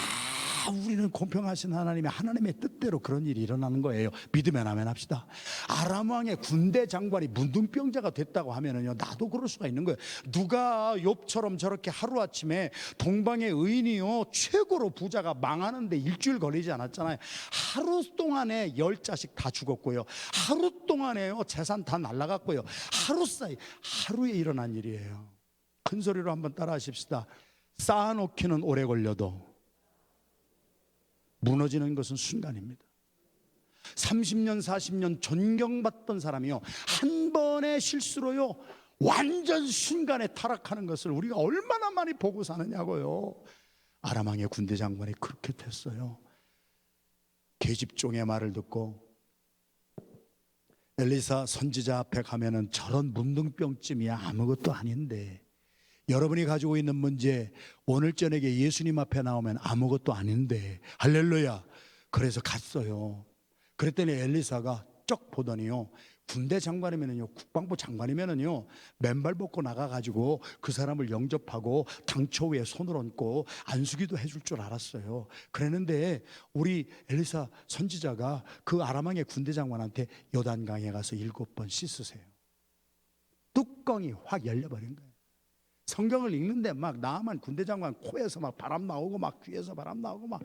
우리는 공평하신 하나님의 뜻대로 그런 일이 일어나는 거예요. 믿으면 아멘 합시다. 아람 왕의 군대 장관이 문둥병자가 됐다고 하면은요, 나도 그럴 수가 있는 거예요. 누가 욥처럼 저렇게 하루아침에 동방의 의인이요 최고로 부자가 망하는데 일주일 걸리지 않았잖아요. 하루 동안에 10자식 다 죽었고요, 하루 동안에요 재산 다 날라갔고요, 하루 사이 하루에 일어난 일이에요. 큰 소리로 한번 따라 하십시다. 쌓아놓기는 오래 걸려도 무너지는 것은 순간입니다. 30년 40년 존경받던 사람이요, 한 번의 실수로요 완전 순간에 타락하는 것을 우리가 얼마나 많이 보고 사느냐고요. 아람 왕의 군대 장관이 그렇게 됐어요. 계집종의 말을 듣고 엘리사 선지자 앞에 가면은 저런 문둥병쯤이야 아무것도 아닌데, 여러분이 가지고 있는 문제 오늘 저녁에 예수님 앞에 나오면 아무것도 아닌데, 할렐루야. 그래서 갔어요. 그랬더니 엘리사가 쩍 보더니요, 군대 장관이면은요, 국방부 장관이면은요, 맨발 벗고 나가가지고 그 사람을 영접하고 당초에 손을 얹고 안수기도 해줄 줄 알았어요. 그랬는데 우리 엘리사 선지자가 그 아람 왕의 군대 장관한테 요단강에 가서 7번 씻으세요. 뚜껑이 확 열려버린 거예요. 성경을 읽는데 막 나만 군대 장관 코에서 막 바람 나오고 막 귀에서 바람 나오고 막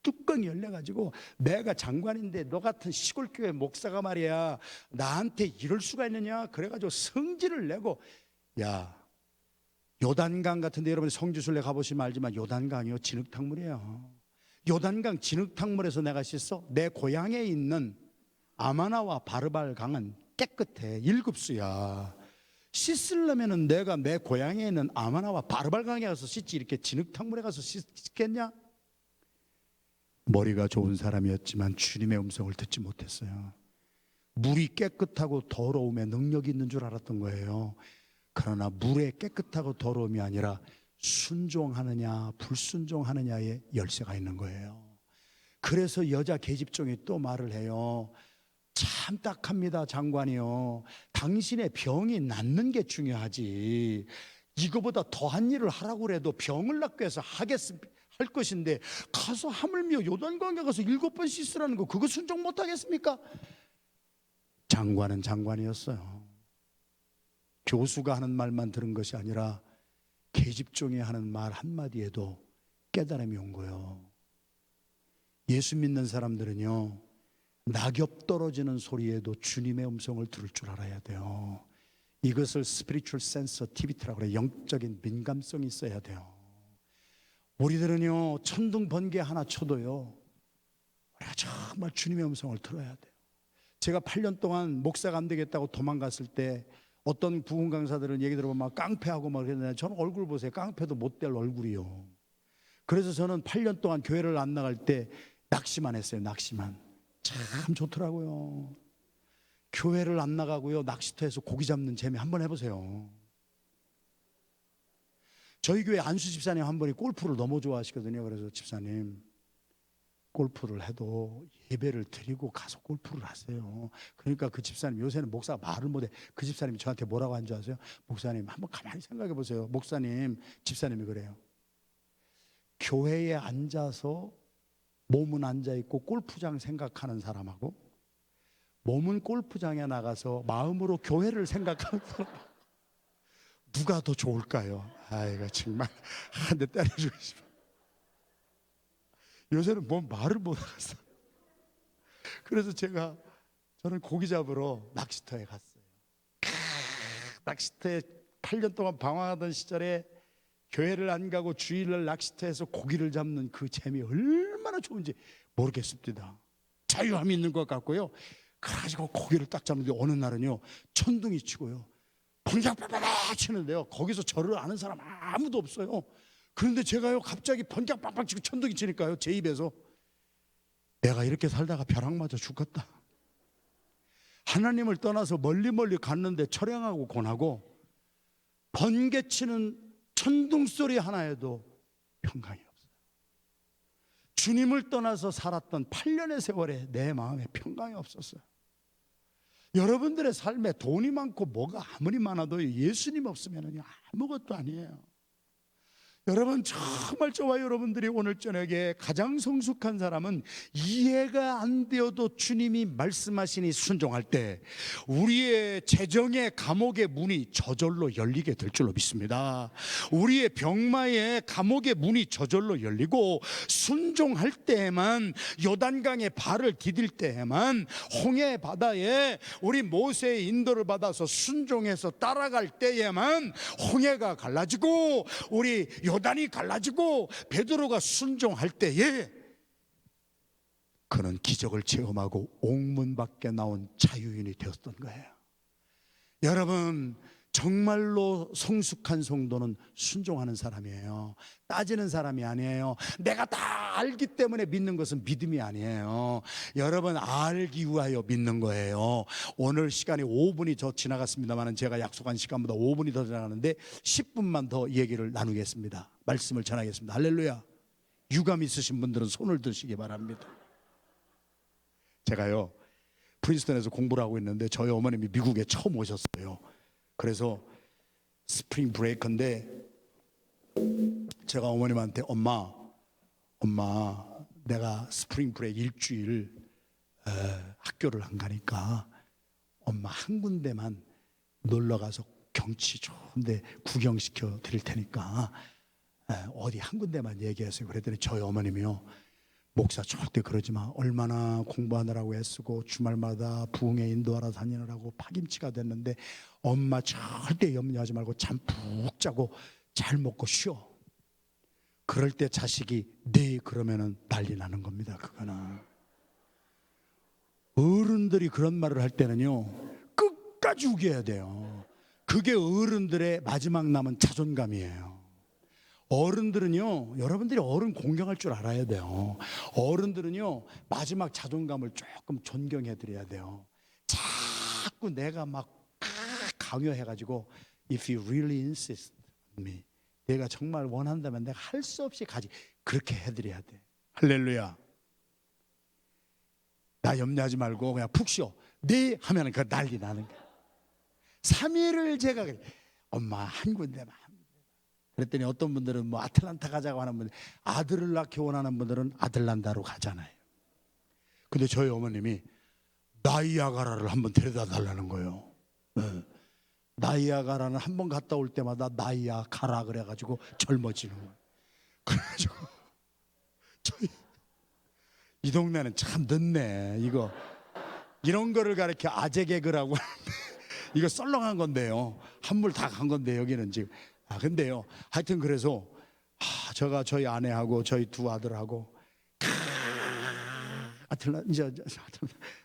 뚜껑이 열려가지고, 내가 장관인데 너 같은 시골교회 목사가 말이야 나한테 이럴 수가 있느냐 그래가지고 성질을 내고, 야 요단강 같은데 여러분 성지순례 가보시면 알지만 요단강이요 진흙탕물이에요. 요단강 진흙탕물에서 내가 씻어? 내 고향에 있는 아마나와 바르발 강은 깨끗해. 7수야. 씻으려면은 내가 내 고향에 있는 아마나와 바르발강에 가서 씻지, 이렇게 진흙탕물에 가서 씻겠냐? 머리가 좋은 사람이었지만 주님의 음성을 듣지 못했어요. 물이 깨끗하고 더러움에 능력이 있는 줄 알았던 거예요. 그러나 물의 깨끗하고 더러움이 아니라 순종하느냐 불순종하느냐에 열쇠가 있는 거예요. 그래서 여자 계집종이 또 말을 해요. 참 딱합니다, 장관이요. 당신의 병이 낫는 게 중요하지, 이거보다 더한 일을 하라고 그래도 병을 낫기 위해서 할 것인데 가서 하물며 요단강에 가서 7번 씻으라는 거, 그거 순종 못하겠습니까? 장관은 장관이었어요. 교수가 하는 말만 들은 것이 아니라 계집종이 하는 말 한마디에도 깨달음이 온 거예요. 예수 믿는 사람들은요, 낙엽 떨어지는 소리에도 주님의 음성을 들을 줄 알아야 돼요. 이것을 spiritual sensitivity라고 그래요. 영적인 민감성이 있어야 돼요. 우리들은요, 천둥 번개 하나 쳐도요, 우리가 정말 주님의 음성을 들어야 돼요. 제가 8년 동안 목사가 안 되겠다고 도망갔을 때 어떤 부흥 강사들은 얘기 들어보면 막 깡패하고 막 그랬는데, 저는 얼굴 보세요. 깡패도 못 될 얼굴이요. 그래서 저는 8년 동안 교회를 안 나갈 때 낚시만 했어요. 낚시만. 참 좋더라고요. 교회를 안 나가고요, 낚시터에서 고기 잡는 재미 한번 해보세요. 저희 교회 안수 집사님 한 분이 골프를 너무 좋아하시거든요. 그래서 집사님, 골프를 해도 예배를 드리고 가서 골프를 하세요. 그러니까 그 집사님, 요새는 목사가 말을 못해. 그 집사님이 저한테 뭐라고 한 줄 아세요? 목사님, 한번 가만히 생각해 보세요. 목사님, 집사님이 그래요. 교회에 앉아서 몸은 앉아있고 골프장 생각하는 사람하고 몸은 골프장에 나가서 마음으로 교회를 생각하는 사람 누가 더 좋을까요? 아이고 정말 한 대 때려주고 싶어. 요새는 뭐 말을 못 하겠어. 그래서 저는 고기 잡으러 낚시터에 갔어요. 낚시터에 8년 동안 방황하던 시절에 교회를 안 가고 주일날 낚시터에서 고기를 잡는 그 재미 얼마나 좋은지 모르겠습니다. 자유함이 있는 것 같고요. 그래가지고 고기를 딱 잡는데 어느 날은요 천둥이 치고요 번쩍빵빵 치는데요 거기서 저를 아는 사람 아무도 없어요. 그런데 제가요 갑자기 번쩍빵빵 치고 천둥이 치니까요 제 입에서 내가 이렇게 살다가 벼락 맞아 죽겠다. 하나님을 떠나서 멀리 갔는데 철량하고 고나고 번개치는 천둥 소리 하나에도 평강이 없어요. 주님을 떠나서 살았던 8년의 세월에 내 마음에 평강이 없었어요. 여러분들의 삶에 돈이 많고 뭐가 아무리 많아도 예수님 없으면 아무것도 아니에요. 여러분 정말 저와 여러분들이 오늘 저녁에 가장 성숙한 사람은 이해가 안 되어도 주님이 말씀하시니 순종할 때 우리의 재정의 감옥의 문이 저절로 열리게 될 줄로 믿습니다. 우리의 병마의 감옥의 문이 저절로 열리고 순종할 때에만 요단강에 발을 디딜 때에만 홍해 바다에 우리 모세의 인도를 받아서 순종해서 따라갈 때에만 홍해가 갈라지고 우리 요단이 갈라지고 베드로가 순종할 때에 그는 기적을 체험하고 옥문 밖에 나온 자유인이 되었던 거예요. 여러분 정말로 성숙한 성도는 순종하는 사람이에요. 따지는 사람이 아니에요. 내가 다 알기 때문에 믿는 것은 믿음이 아니에요. 여러분 알기 위하여 믿는 거예요. 오늘 시간이 5분이 더 지나갔습니다만 제가 약속한 시간보다 5분이 더 지나가는데 10분만 더 얘기를 나누겠습니다. 말씀을 전하겠습니다. 할렐루야. 유감 있으신 분들은 손을 드시기 바랍니다. 제가요 프린스턴에서 공부를 하고 있는데 저희 어머님이 미국에 처음 오셨어요. 그래서 스프링 브레이크인데 제가 어머님한테 엄마 내가 스프링 브레이크 일주일 학교를 안 가니까 엄마 한 군데만 놀러 가서 경치 좋은데 구경시켜 드릴 테니까 어디 한 군데만 얘기하세요. 그랬더니 저희 어머님이요 목사 절대 그러지 마. 얼마나 공부하느라고 애쓰고 주말마다 부흥회 인도하러 다니느라고 파김치가 됐는데 엄마 절대 염려하지 말고 잠 푹 자고 잘 먹고 쉬어. 그럴 때 자식이 네 그러면은 난리 나는 겁니다. 그거는 어른들이 그런 말을 할 때는요 끝까지 우겨야 돼요. 그게 어른들의 마지막 남은 자존감이에요. 어른들은요 여러분들이 어른 공경할 줄 알아야 돼요. 어른들은요 마지막 자존감을 조금 존경해 드려야 돼요. 자꾸 내가 막 강요해가지고 If you really insist on me, 내가 정말 원한다면 내가 할 수 없이 가지 그렇게 해드려야 돼. 할렐루야. 나 염려하지 말고 그냥 푹 쉬어. 네 하면은 그 난리 나는 거야. 3일을 제가 엄마 한 군데만. 그랬더니 어떤 분들은 뭐 아틀란타 가자고 하는 분들, 아들을 낳기 원하는 분들은 아틀란타로 가잖아요. 근데 저희 어머님이 나이아가라를 한번 데려다 달라는 거예요. 나이아가라는 한번 갔다 올 때마다 나이아가라 그래가지고 젊어지는 거예요. 그래가지고 저희 이 동네는 참 늦네. 이런 거를 가르쳐 아재 개그라고 하는데 이거 썰렁한 건데요. 한물 다 간 건데 여기는 지금. 근데요 하여튼 그래서 제가 저희 아내하고 저희 두 아들하고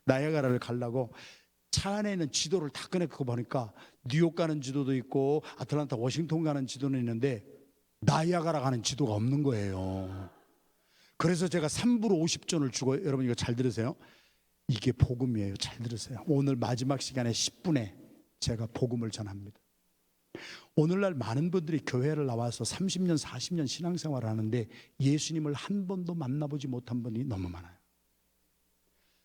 나이아가라를 가려고 차 안에 있는 지도를 다 꺼내고 보니까 뉴욕 가는 지도도 있고 아틀란타 워싱턴 가는 지도는 있는데 나이아가라 가는 지도가 없는 거예요. 그래서 제가 3불 50전을 주고 여러분 이거 잘 들으세요. 이게 복음이에요. 잘 들으세요. 오늘 마지막 시간에 10분에 제가 복음을 전합니다. 오늘날 많은 분들이 교회를 나와서 30년 40년 신앙생활을 하는데 예수님을 한 번도 만나보지 못한 분이 너무 많아요.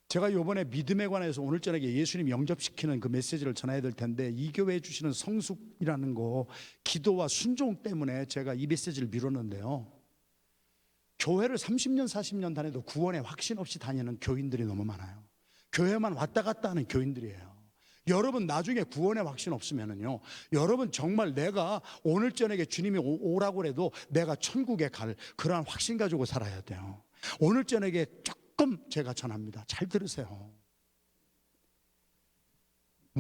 제가 이번에 믿음에 관해서 오늘 저녁에 예수님 영접시키는 그 메시지를 전해야 될 텐데 이 교회에 주시는 성숙이라는 거 기도와 순종 때문에 제가 이 메시지를 미뤘는데요. 교회를 30년 40년 다녀도 구원에 확신 없이 다니는 교인들이 너무 많아요. 교회만 왔다 갔다 하는 교인들이에요. 여러분 나중에 구원의 확신 없으면은요, 여러분 정말 내가 오늘 저녁에 주님이 오라고 해도 내가 천국에 갈 그러한 확신 가지고 살아야 돼요. 오늘 저녁에 조금 제가 전합니다. 잘 들으세요.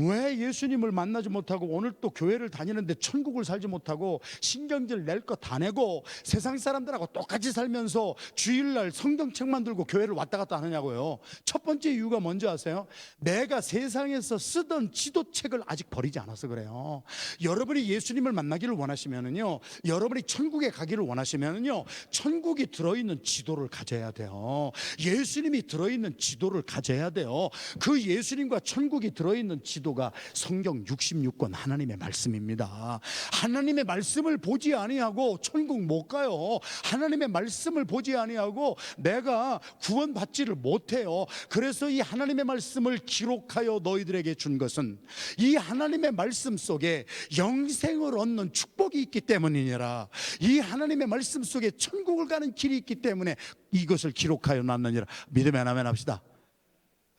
왜 예수님을 만나지 못하고 오늘 또 교회를 다니는데 천국을 살지 못하고 신경질 낼 거 다 내고 세상 사람들하고 똑같이 살면서 주일날 성경책만 들고 교회를 왔다 갔다 하느냐고요. 첫 번째 이유가 뭔지 아세요? 내가 세상에서 쓰던 지도책을 아직 버리지 않아서 그래요. 여러분이 예수님을 만나기를 원하시면은요, 여러분이 천국에 가기를 원하시면은요, 천국이 들어있는 지도를 가져야 돼요. 예수님이 들어있는 지도를 가져야 돼요. 그 예수님과 천국이 들어있는 지도가 성경 66권 하나님의 말씀입니다. 하나님의 말씀을 보지 아니하고 천국 못 가요. 하나님의 말씀을 보지 아니하고 내가 구원받지를 못해요. 그래서 이 하나님의 말씀을 기록하여 너희들에게 준 것은 이 하나님의 말씀 속에 영생을 얻는 축복이 있기 때문이니라. 이 하나님의 말씀 속에 천국을 가는 길이 있기 때문에 이것을 기록하여 놨느니라. 믿으면 아멘 합시다.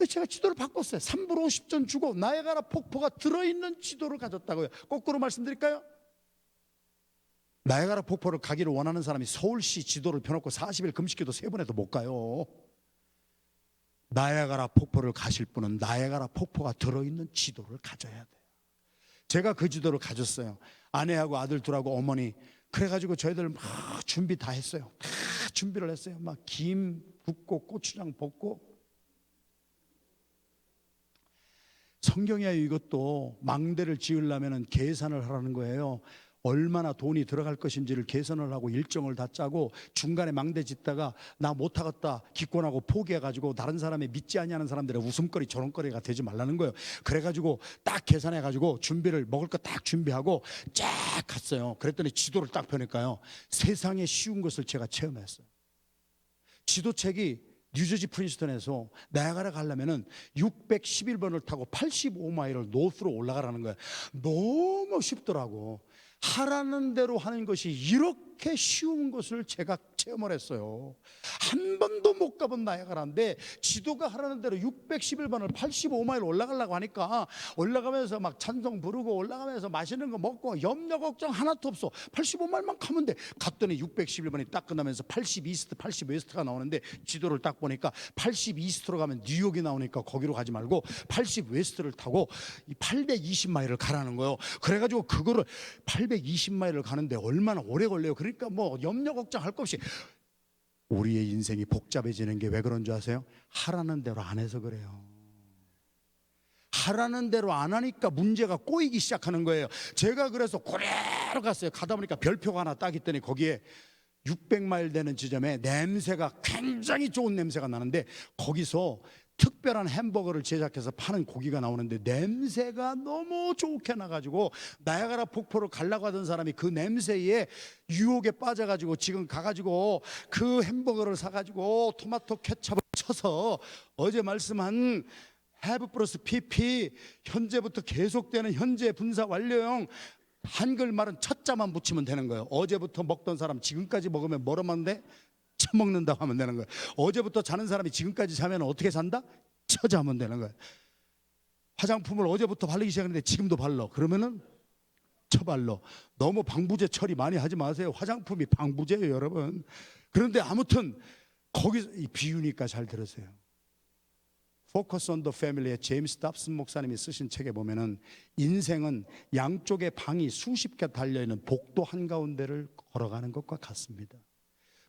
제가 지도를 바꿨어요. 3불 50전 주고 나야가라 폭포가 들어있는 지도를 가졌다고요. 거꾸로 말씀드릴까요? 나야가라 폭포를 가기를 원하는 사람이 서울시 지도를 펴놓고 40일 금식기도 3번 해도 못 가요. 나야가라 폭포를 가실 분은 나야가라 폭포가 들어있는 지도를 가져야 돼요. 제가 그 지도를 가졌어요. 아내하고 아들 둘하고 어머니, 그래가지고 저희들 막 준비 다 했어요. 다 준비를 했어요. 막 김 붓고 고추장 볶고. 성경에 이것도 망대를 지으려면 계산을 하라는 거예요. 얼마나 돈이 들어갈 것인지를 계산을 하고 일정을 다 짜고 중간에 망대 짓다가 나 못하겠다 기권하고 포기해가지고 다른 사람이 믿지 아니하는 사람들의 웃음거리 조롱거리가 되지 말라는 거예요. 그래가지고 딱 계산해가지고 준비를 먹을 거 딱 준비하고 쫙 갔어요. 그랬더니 지도를 딱 펴니까요, 세상에 쉬운 것을 제가 체험했어요. 지도책이 뉴저지 프린스턴에서 나야가라 가려면은 611번을 타고 85마일을 노스로 올라가라는 거예요. 너무 쉽더라고. 하라는 대로 하는 것이 이렇게 쉬운 것을 제가 체험을 했어요. 한 번도 못 가본 나야가라인데 지도가 하라는 대로 611번을 85마일 올라가려고 하니까 올라가면서 막 찬송 부르고 올라가면서 맛있는 거 먹고 염려 걱정 하나도 없어. 85마일만 가면 돼. 갔더니 611번이 딱 끝나면서 82이스트 80웨스트가 나오는데 지도를 딱 보니까 82이스트로 가면 뉴욕이 나오니까 거기로 가지 말고 80웨스트를 타고 820마일을 가라는 거예요. 그래가지고 그거를 820마일을 가는데 얼마나 오래 걸려요. 그러니까 뭐 염려 걱정할 것 없이. 우리의 인생이 복잡해지는 게 왜 그런 줄 아세요? 하라는 대로 안 해서 그래요. 하라는 대로 안 하니까 문제가 꼬이기 시작하는 거예요. 제가 그래서 고래로 갔어요. 가다 보니까 별표가 하나 딱 있더니 거기에 600마일 되는 지점에 냄새가 굉장히 좋은 냄새가 나는데 거기서 특별한 햄버거를 제작해서 파는 고기가 나오는데 냄새가 너무 좋게 나가지고 나야가라 폭포를 가려고 하던 사람이 그 냄새에 유혹에 빠져가지고 지금 가가지고 그 햄버거를 사가지고 토마토 케첩을 쳐서 어제 말씀한 have 플러스 pp 현재부터 계속되는 현재 분사 완료형 한글말은 첫자만 붙이면 되는 거예요. 어제부터 먹던 사람 지금까지 먹으면 뭐로 하면 돼? 처먹는다고 하면 되는 거예요. 어제부터 자는 사람이 지금까지 자면 어떻게 산다? 처자면 되는 거예요. 화장품을 어제부터 바르기 시작했는데 지금도 발라. 그러면은 처발로. 너무 방부제 처리 많이 하지 마세요. 화장품이 방부제예요, 여러분. 그런데 아무튼 거기서 이 비유니까 잘 들으세요. Focus on the Family의 제임스 답슨 목사님이 쓰신 책에 보면은 인생은 양쪽에 방이 수십 개 달려있는 복도 한가운데를 걸어가는 것과 같습니다.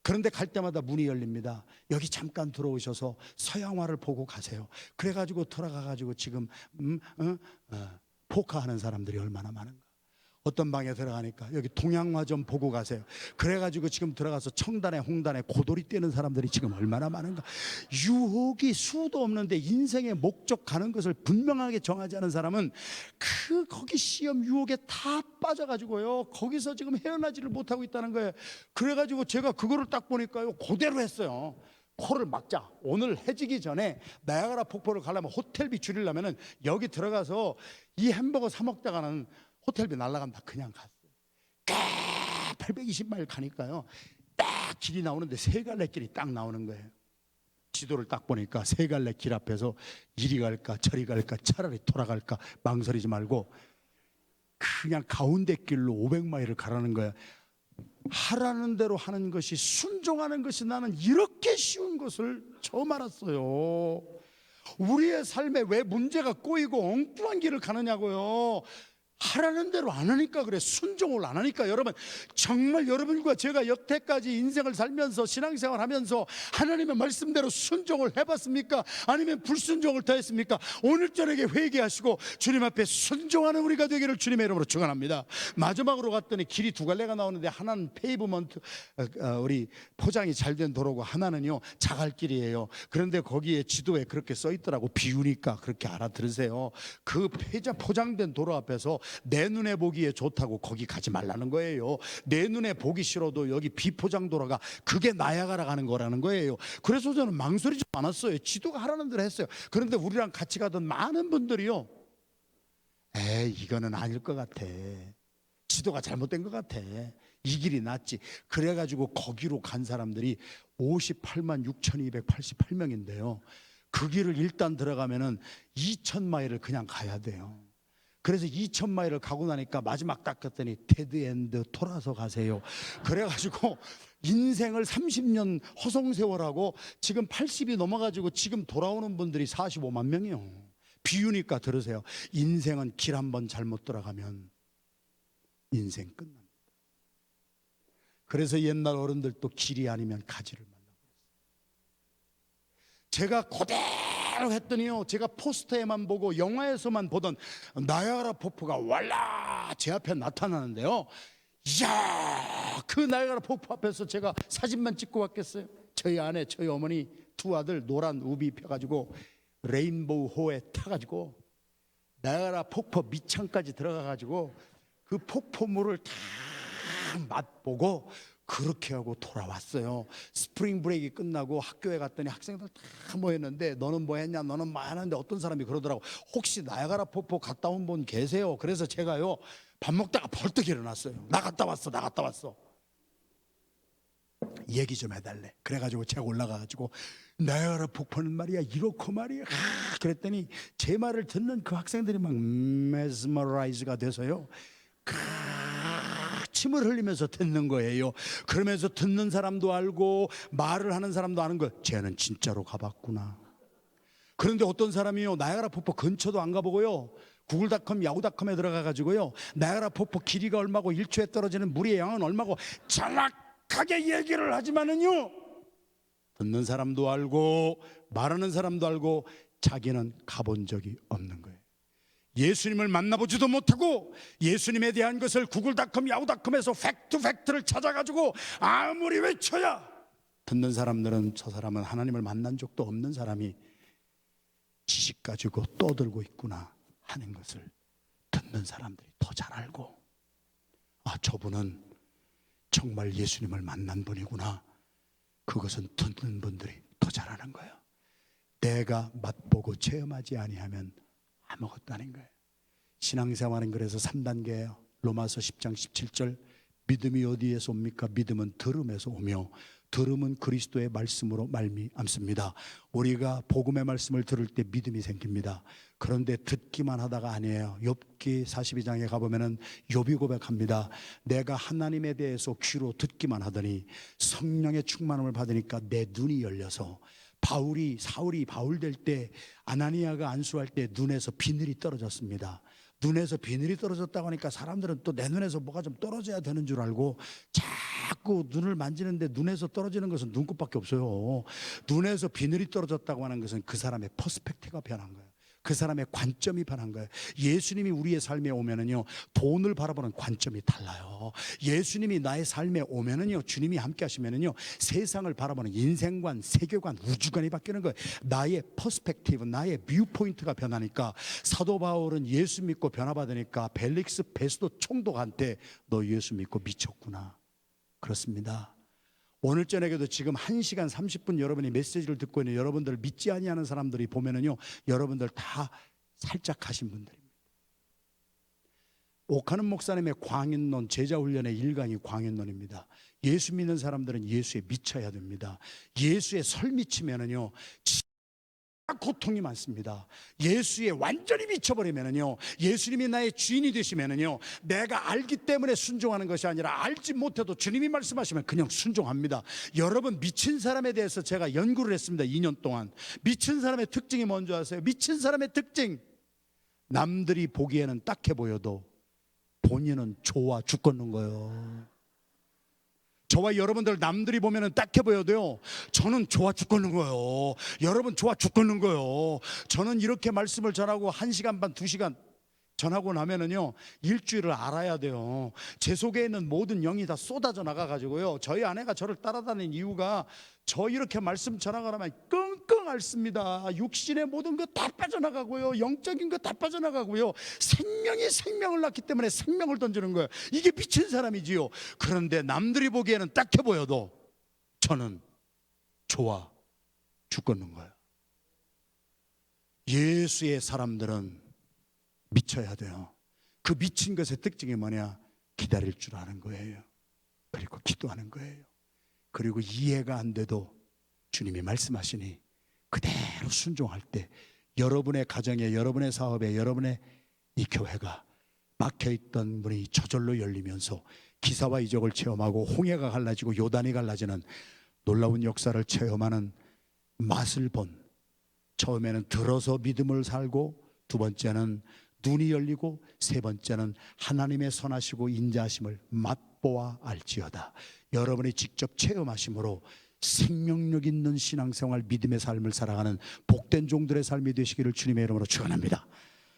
그런데 갈 때마다 문이 열립니다. 여기 잠깐 들어오셔서 서양화를 보고 가세요. 그래가지고 돌아가가지고 지금 포카하는 사람들이 얼마나 많은가. 어떤 방에 들어가니까 여기 동양화 좀 보고 가세요. 그래가지고 지금 들어가서 청단에 홍단에 고돌이 뛰는 사람들이 지금 얼마나 많은가. 유혹이 수도 없는데 인생의 목적 가는 것을 분명하게 정하지 않은 사람은 거기 시험 유혹에 다 빠져가지고요, 거기서 지금 헤어나지를 못하고 있다는 거예요. 그래가지고 제가 그거를 딱 보니까요, 그대로 했어요. 코를 막자. 오늘 해지기 전에 나야가라 폭포를 가려면 호텔비 줄이려면 여기 들어가서 이 햄버거 사 먹다가는 호텔비 날라간다. 그냥 갔어요. 820마일 가니까요, 딱 길이 나오는데 세 갈래 길이 딱 나오는 거예요. 지도를 딱 보니까 세 갈래 길 앞에서 이리 갈까 저리 갈까 차라리 돌아갈까 망설이지 말고 그냥 가운데 길로 500마일을 가라는 거야. 하라는 대로 하는 것이, 순종하는 것이 나는 이렇게 쉬운 것을 처음 알았어요. 우리의 삶에 왜 문제가 꼬이고 엉뚱한 길을 가느냐고요. 하라는 대로 안 하니까 그래. 순종을 안 하니까. 여러분, 정말 여러분과 제가 여태까지 인생을 살면서 신앙생활 하면서 하나님의 말씀대로 순종을 해봤습니까? 아니면 불순종을 더했습니까? 오늘 저녁에 회개하시고 주님 앞에 순종하는 우리가 되기를 주님의 이름으로 축원합니다. 마지막으로 갔더니 길이 두 갈래가 나오는데 하나는 페이브먼트, 우리 포장이 잘 된 도로고, 하나는요 자갈길이에요. 그런데 거기에 지도에 그렇게 써 있더라고. 비우니까 그렇게 알아들으세요. 그 포장된 도로 앞에서 내 눈에 보기에 좋다고 거기 가지 말라는 거예요. 내 눈에 보기 싫어도 여기 비포장도로가 그게 나야가라 가는 거라는 거예요. 그래서 저는 망설이지 않았어요. 지도가 하라는 대로 했어요. 그런데 우리랑 같이 가던 많은 분들이요, 에이 이거는 아닐 것 같아, 지도가 잘못된 것 같아, 이 길이 낫지. 그래가지고 거기로 간 사람들이 58만 6,288명인데요 그 길을 일단 들어가면은 2,000마일을 그냥 가야 돼요. 그래서 2,000마일을 가고 나니까 마지막 딱 갔더니 데드엔드, 돌아서 가세요. 그래가지고 인생을 30년 허송세월하고 지금 80이 넘어가지고 지금 돌아오는 분들이 45만 명이요. 비유니까 들으세요. 인생은 길 한번 잘못 돌아가면 인생 끝납니다. 그래서 옛날 어른들도 길이 아니면 가지를 말라고 했어요. 제가 그대로 했더니요, 제가 포스터에만 보고 영화에서만 보던 나야가라 폭포가 왈라 제 앞에 나타나는데요, 이야, 그 나야가라 폭포 앞에서 제가 사진만 찍고 왔겠어요? 저희 아내, 저희 어머니, 두 아들 노란 우비 입혀가지고 레인보우 호에 타가지고 나야가라 폭포 밑창까지 들어가가지고 그 폭포물을 다 맛보고 그렇게 하고 돌아왔어요. 스프링 브레이크 끝나고 학교에 갔더니 학생들 다 모였는데 너는 뭐 했냐, 너는 뭐 하는데 어떤 사람이 그러더라고. 혹시 나야가라 폭포 갔다 온 분 계세요? 그래서 제가요 밥 먹다가 벌떡 일어났어요. 나 갔다 왔어. 얘기 좀 해달래. 그래가지고 제가 올라가가지고 나야가라 폭포는 말이야 이렇고 말이야, 그랬더니 제 말을 듣는 그 학생들이 막 메스머라이즈가 돼서요 침을 흘리면서 듣는 거예요. 그러면서 듣는 사람도 알고 말을 하는 사람도 아는 거예요. 쟤는 진짜로 가봤구나. 그런데 어떤 사람이요, 나야가라 폭포 근처도 안 가보고요, 구글닷컴, 야후닷컴에 들어가가지고요, 나야가라 폭포 길이가 얼마고 1초에 떨어지는 물의 양은 얼마고 정확하게 얘기를 하지만은요, 듣는 사람도 알고 말하는 사람도 알고 자기는 가본 적이 없는 거예요. 예수님을 만나보지도 못하고 예수님에 대한 것을 구글닷컴, 야후닷컴에서 팩트를 찾아가지고 아무리 외쳐야 듣는 사람들은 저 사람은 하나님을 만난 적도 없는 사람이 지식 가지고 떠들고 있구나 하는 것을 듣는 사람들이 더 잘 알고, 아, 저분은 정말 예수님을 만난 분이구나, 그것은 듣는 분들이 더 잘 아는 거예요. 내가 맛보고 체험하지 아니하면 아무것도 아닌 거예요. 신앙생활은 그래서 3단계예요. 로마서 10장 17절, 믿음이 어디에서 옵니까? 믿음은 들음에서 오며 들음은 그리스도의 말씀으로 말미암습니다. 우리가 복음의 말씀을 들을 때 믿음이 생깁니다. 그런데 듣기만 하다가 아니에요. 욥기 42장에 가보면은 욥이 고백합니다. 내가 하나님에 대해서 귀로 듣기만 하더니 성령의 충만함을 받으니까 내 눈이 열려서, 사울이 바울 될 때, 아나니아가 안수할 때 눈에서 비늘이 떨어졌습니다. 눈에서 비늘이 떨어졌다고 하니까 사람들은 또 내 눈에서 뭐가 좀 떨어져야 되는 줄 알고 자꾸 눈을 만지는데 눈에서 떨어지는 것은 눈곱밖에 없어요. 눈에서 비늘이 떨어졌다고 하는 것은 그 사람의 퍼스펙티브가 변한 거예요. 그 사람의 관점이 변한 거예요. 예수님이 우리의 삶에 오면은요, 돈을 바라보는 관점이 달라요. 예수님이 나의 삶에 오면은요, 주님이 함께 하시면은요, 세상을 바라보는 인생관, 세계관, 우주관이 바뀌는 거예요. 나의 퍼스펙티브, 나의 뷰 포인트가 변하니까, 사도 바울은 예수 믿고 변화받으니까 벨릭스 베스도 총독한테 너 예수 믿고 미쳤구나. 그렇습니다. 오늘 저녁에도 지금 1시간 30분 여러분이 메시지를 듣고 있는 여러분들, 믿지 아니하는 사람들이 보면은요, 여러분들 다 살짝 가신 분들입니다. 옥하는 목사님의 광인론, 제자훈련의 일강이 광인론입니다. 예수 믿는 사람들은 예수에 미쳐야 됩니다. 예수에 설 미치면은요 고통이 많습니다. 예수에 완전히 미쳐버리면은요, 예수님이 나의 주인이 되시면은요, 내가 알기 때문에 순종하는 것이 아니라 알지 못해도 주님이 말씀하시면 그냥 순종합니다. 여러분, 미친 사람에 대해서 제가 연구를 했습니다. 2년 동안. 미친 사람의 특징이 뭔지 아세요? 미친 사람의 특징, 남들이 보기에는 딱해 보여도 본인은 좋아 죽겠는 거예요. 저와 여러분들 남들이 보면은 딱해 보여도요, 저는 좋아 죽겠는 거예요. 여러분 좋아 죽겠는 거예요. 저는 이렇게 말씀을 전하고 1시간 반, 2시간 전하고 나면은요, 일주일을 알아야 돼요. 제 속에 있는 모든 영이 다 쏟아져 나가가지고요, 저희 아내가 저를 따라다니는 이유가 저 이렇게 말씀 전하가라면 끙끙 앓습니다. 육신의 모든 것 다 빠져나가고요, 영적인 것 다 빠져나가고요, 생명이 생명을 낳기 때문에 생명을 던지는 거예요. 이게 미친 사람이지요. 그런데 남들이 보기에는 딱해 보여도 저는 좋아 죽겠는 거예요. 예수의 사람들은 미쳐야 돼요. 그 미친 것의 특징이 뭐냐? 기다릴 줄 아는 거예요. 그리고 기도하는 거예요. 그리고 이해가 안 돼도 주님이 말씀하시니 그대로 순종할 때 여러분의 가정에, 여러분의 사업에, 여러분의 이 교회가 막혀있던 문이 저절로 열리면서 기사와 이적을 체험하고 홍해가 갈라지고 요단이 갈라지는 놀라운 역사를 체험하는 맛을 본, 처음에는 들어서 믿음을 살고, 두 번째는 눈이 열리고, 세 번째는 하나님의 선하시고 인자하심을 맛보아 알지어다. 여러분이 직접 체험하심으로 생명력 있는 신앙생활, 믿음의 삶을 살아가는 복된 종들의 삶이 되시기를 주님의 이름으로 축원합니다.